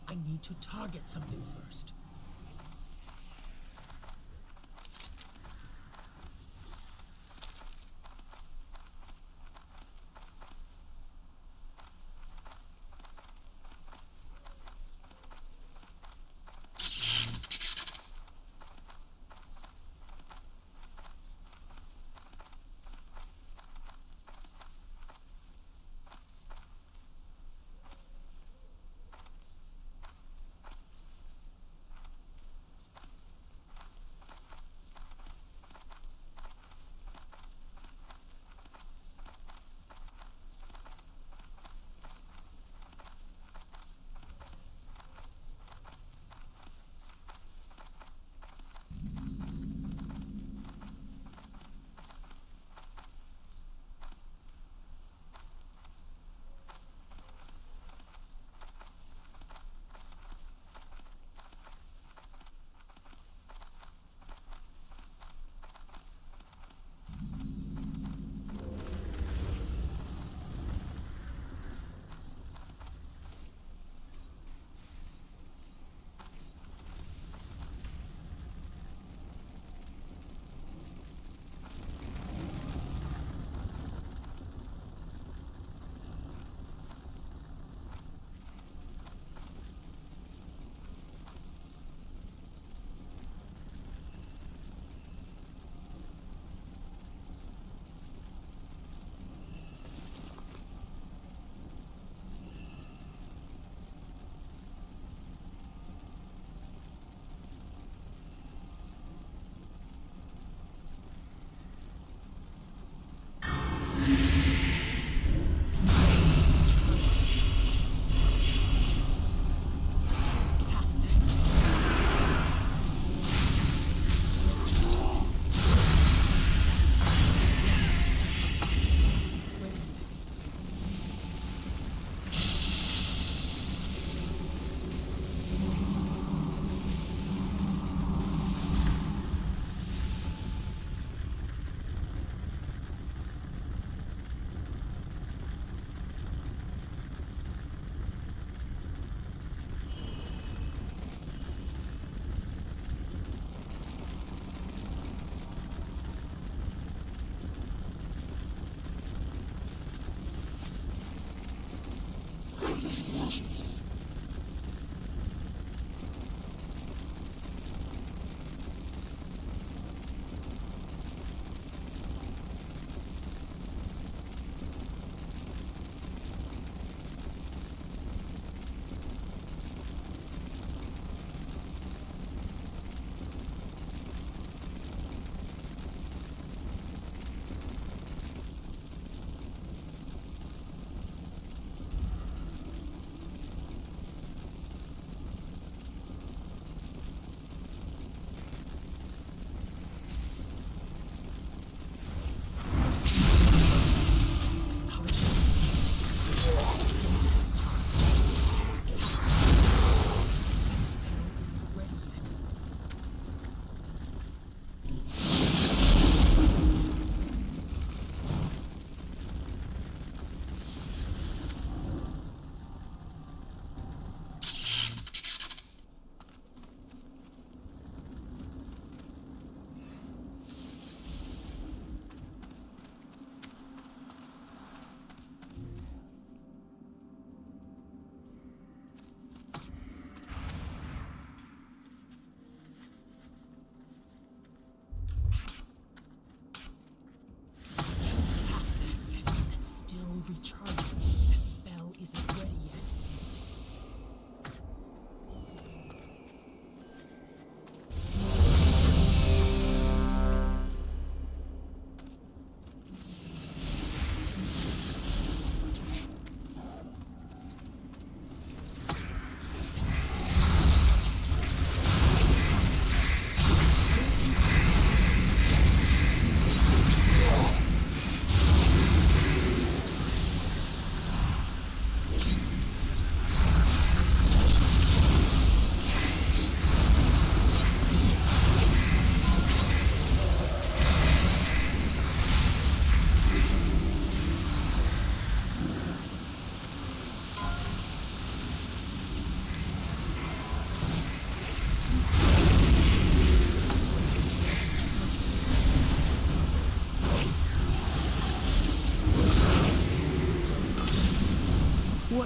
I need to target something first.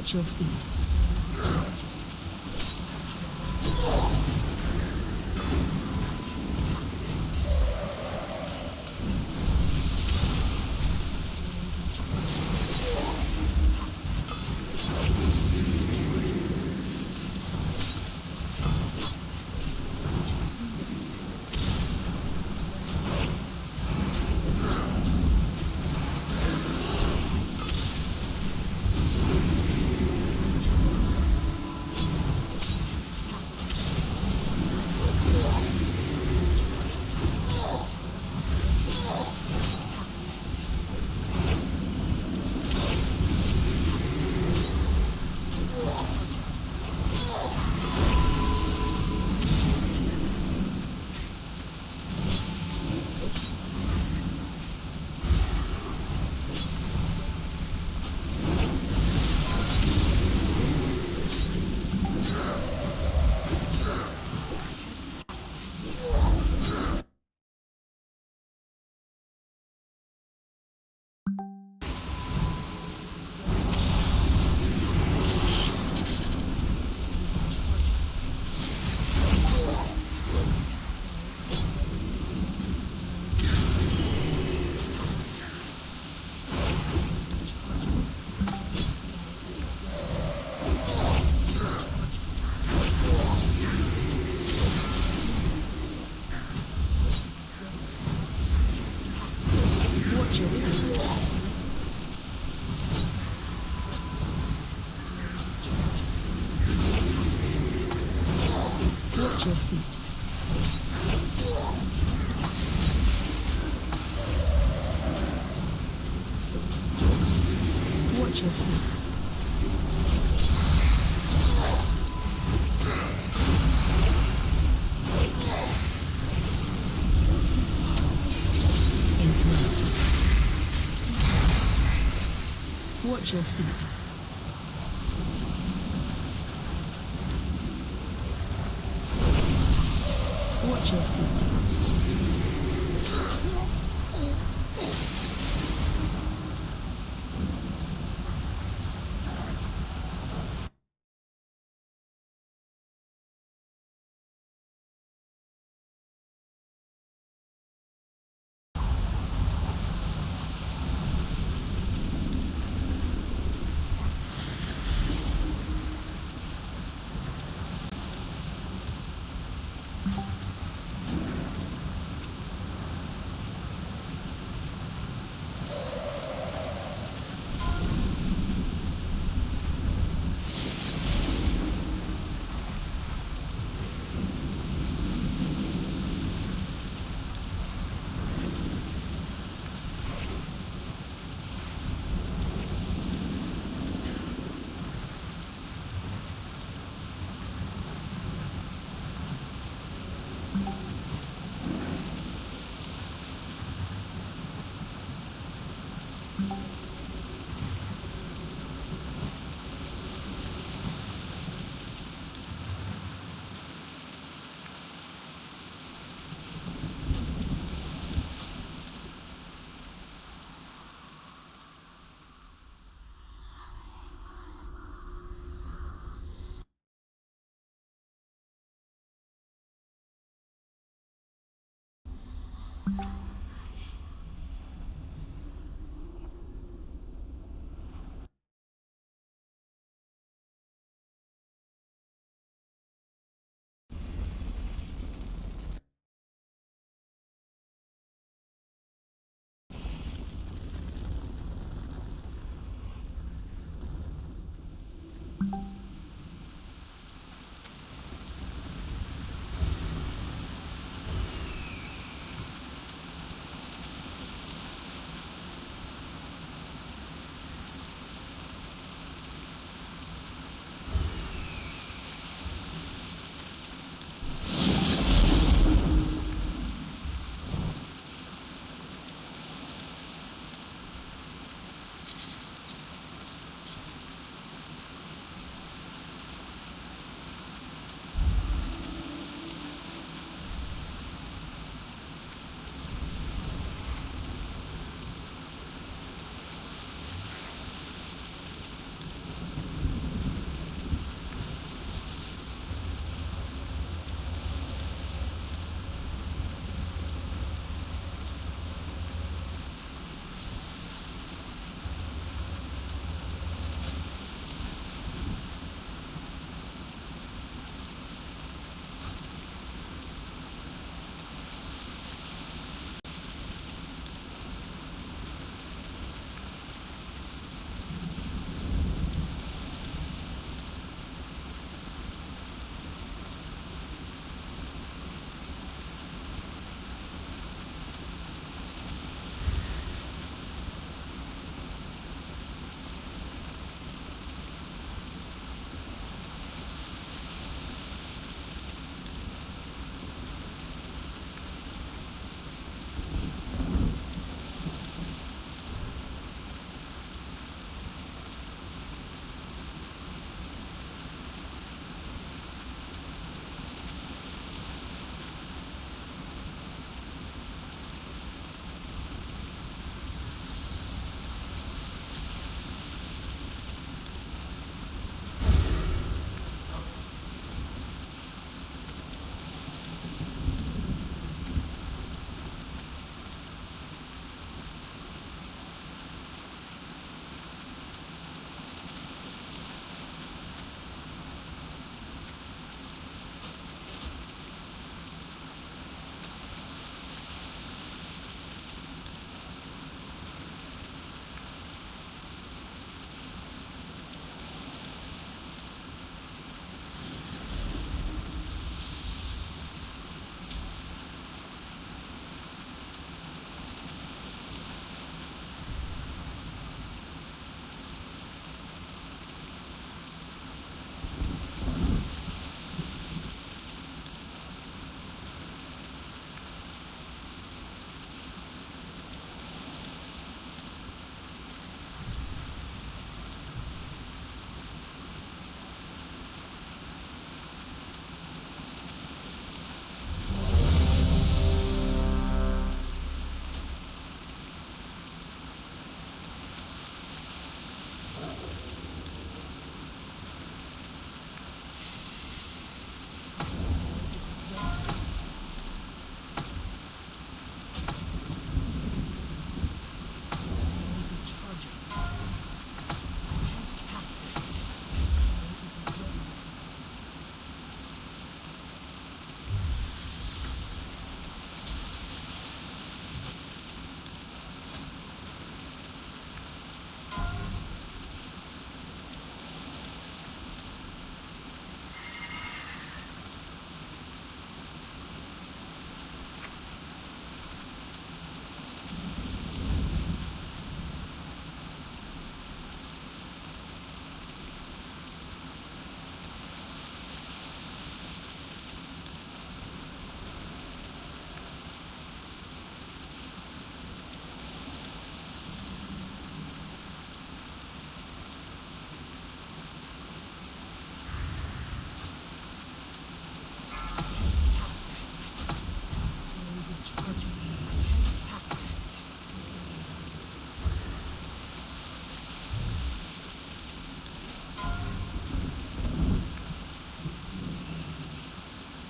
Watch your feet. Watch your feet. Watch your feet. In front. Watch your feet. Watch your feet.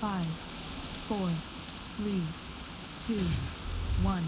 Five, 4, 3, 2, 1.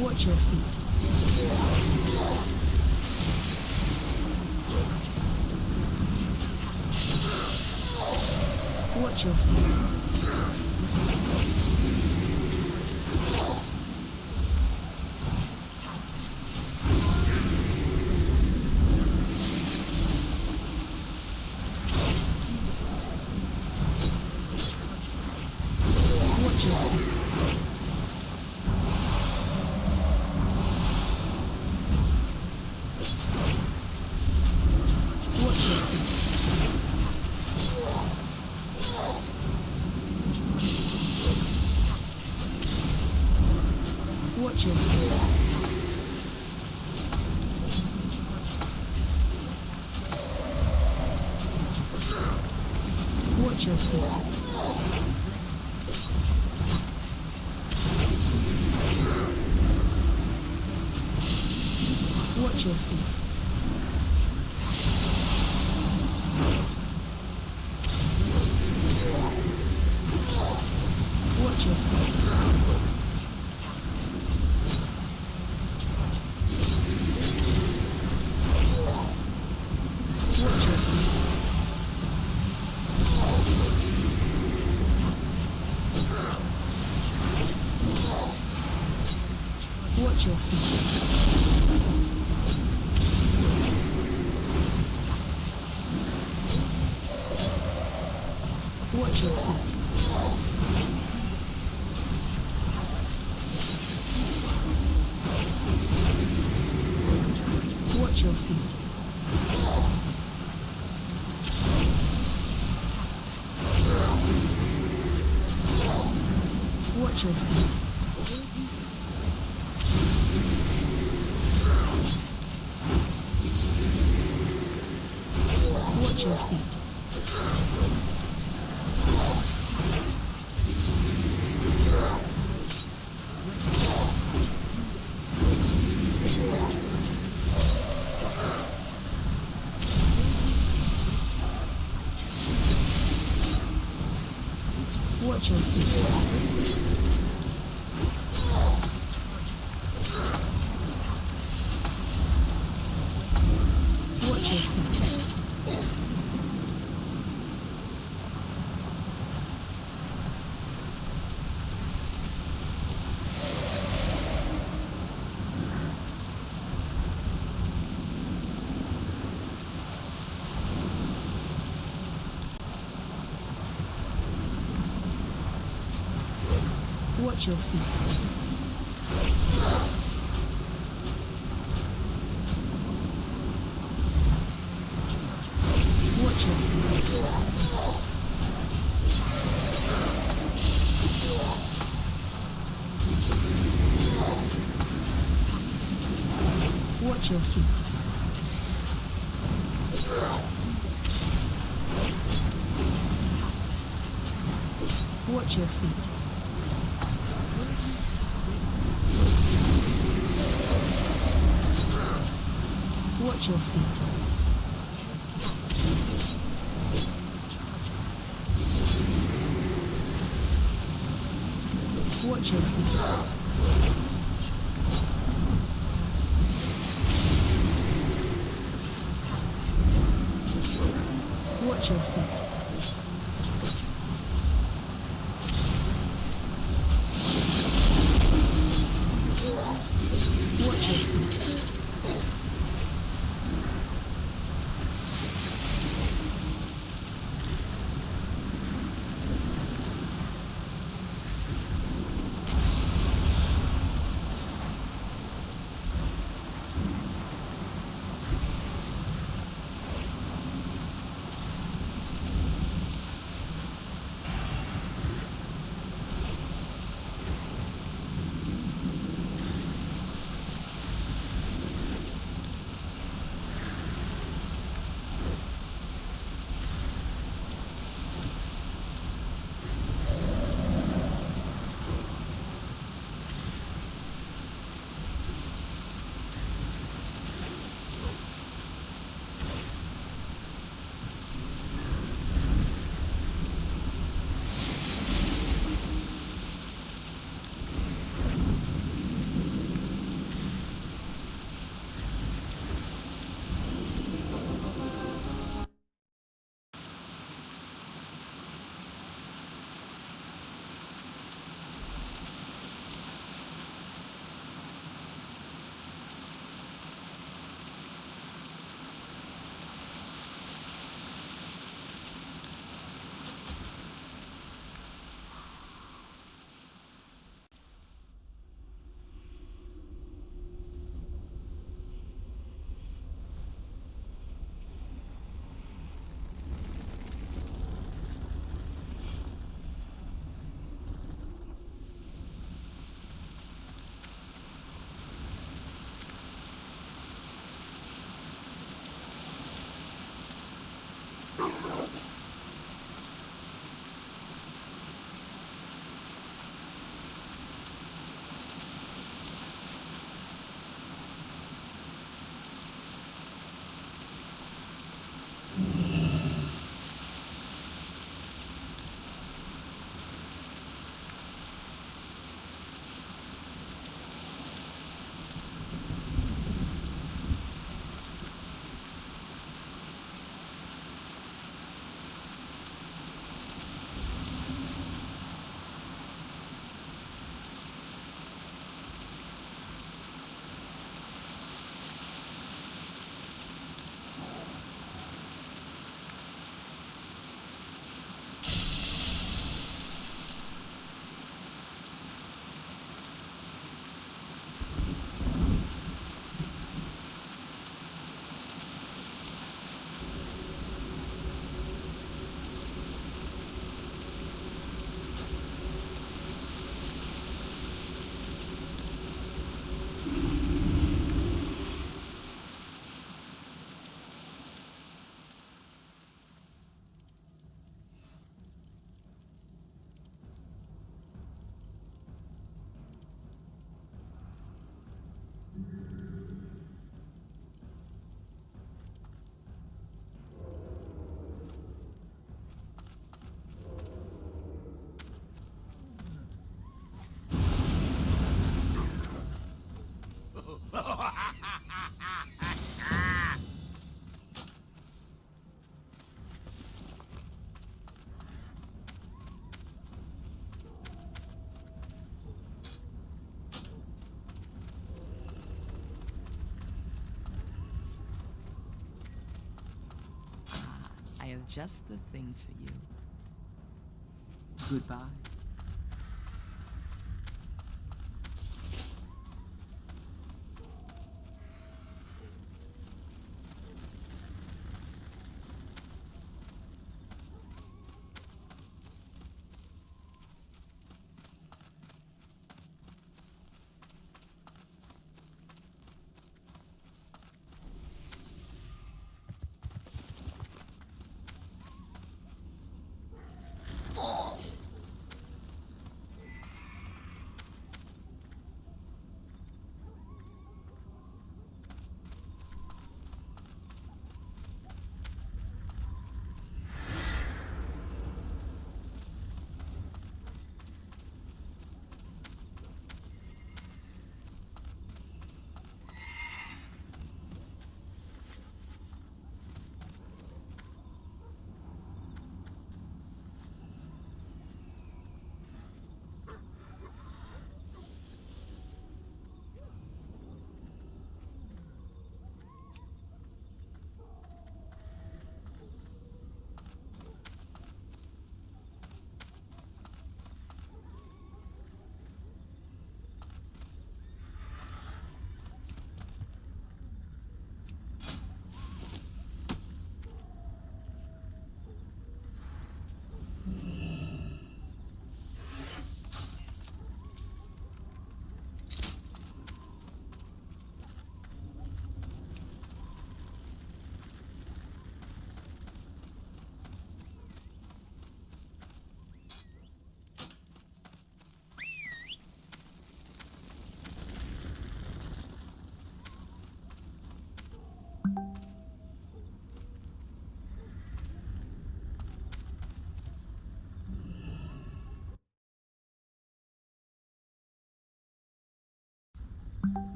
Watch your feet. Watch your feet. Watch your feet. Watch your feet. Watch your feet. Watch your feet. Watch your feet. Watch your feet. Watch your feet. Watch your feet. Watch your feet. Watch your feet. Watch your feet. Watch your feet. Watch your feet. Watch your feet. Watch your feet. Watch your feet. Watch your feet. Watch your feet. Watch your feet. Watch your feet. Watch your feet. have just the thing for you. Goodbye.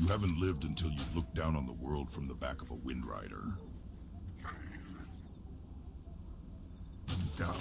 You haven't lived until you've looked down on the world from the back of a Wind Rider. Down.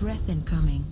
Breath incoming.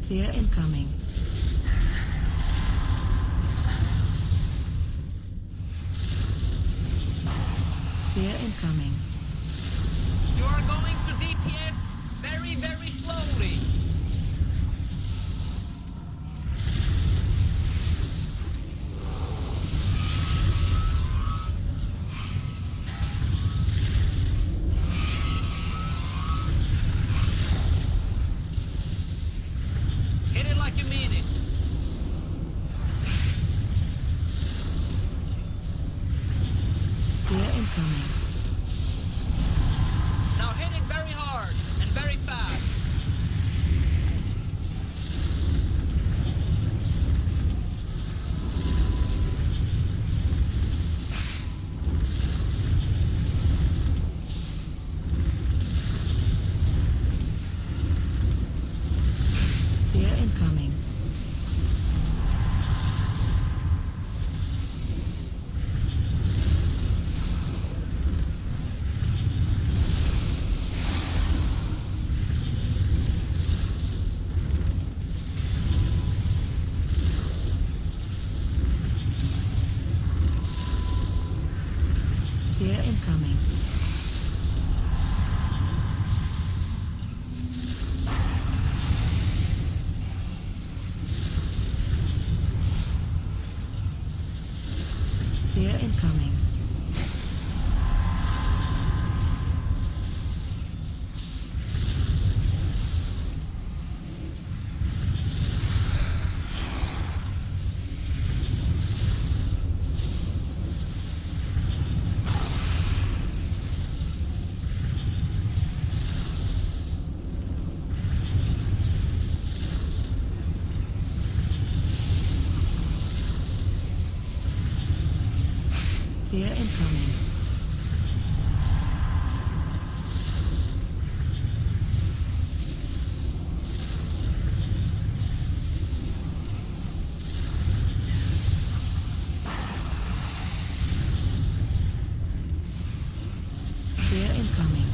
Fear incoming. Fear incoming. You are going to DPS very, very slowly. Hit it like you mean it. Fear incoming. Now hit it very hard and very fast. Fear incoming. Fear incoming. Fear incoming. Fear incoming. Fear incoming.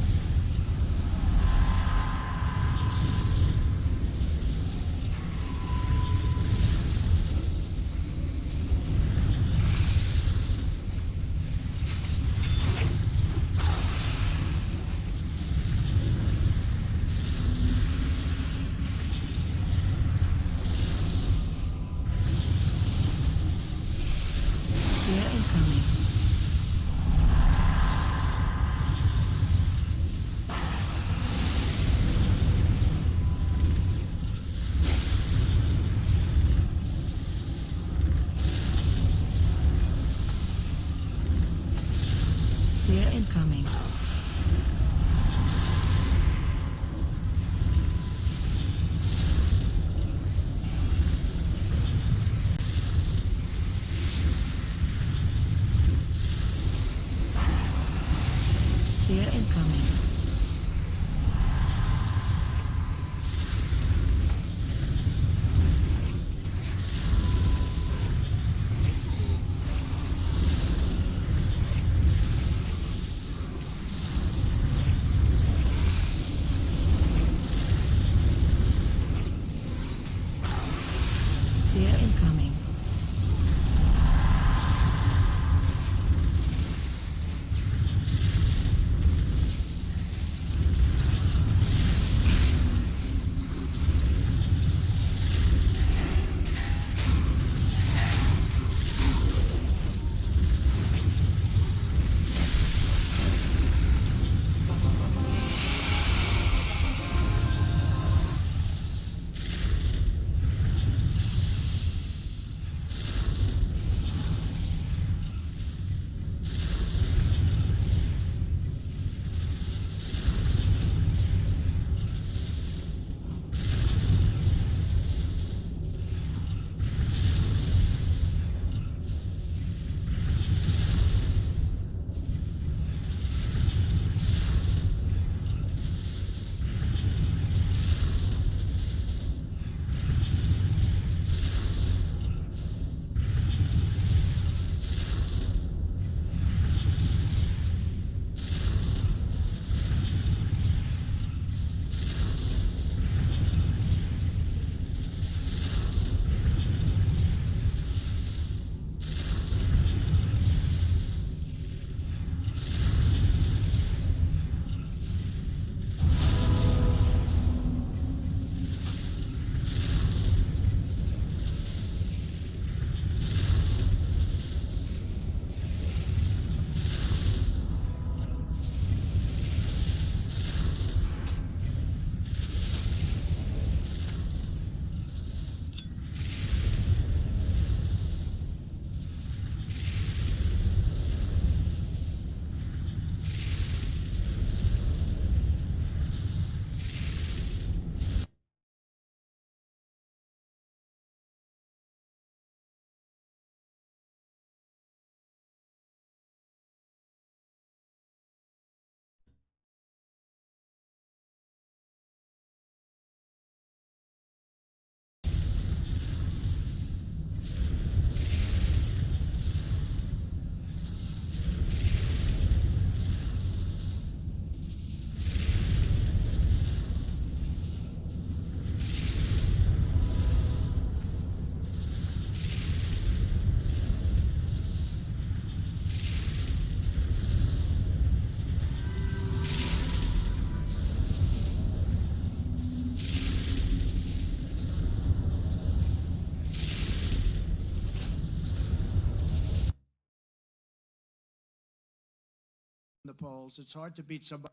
Fear incoming. Fear incoming. Fear incoming. Fear incoming. The polls. It's hard to beat somebody.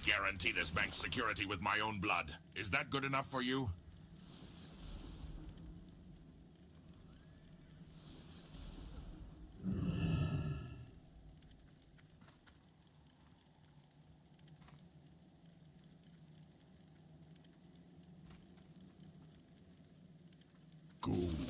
guarantee this bank's security with my own blood. Is that good enough for you? Gold.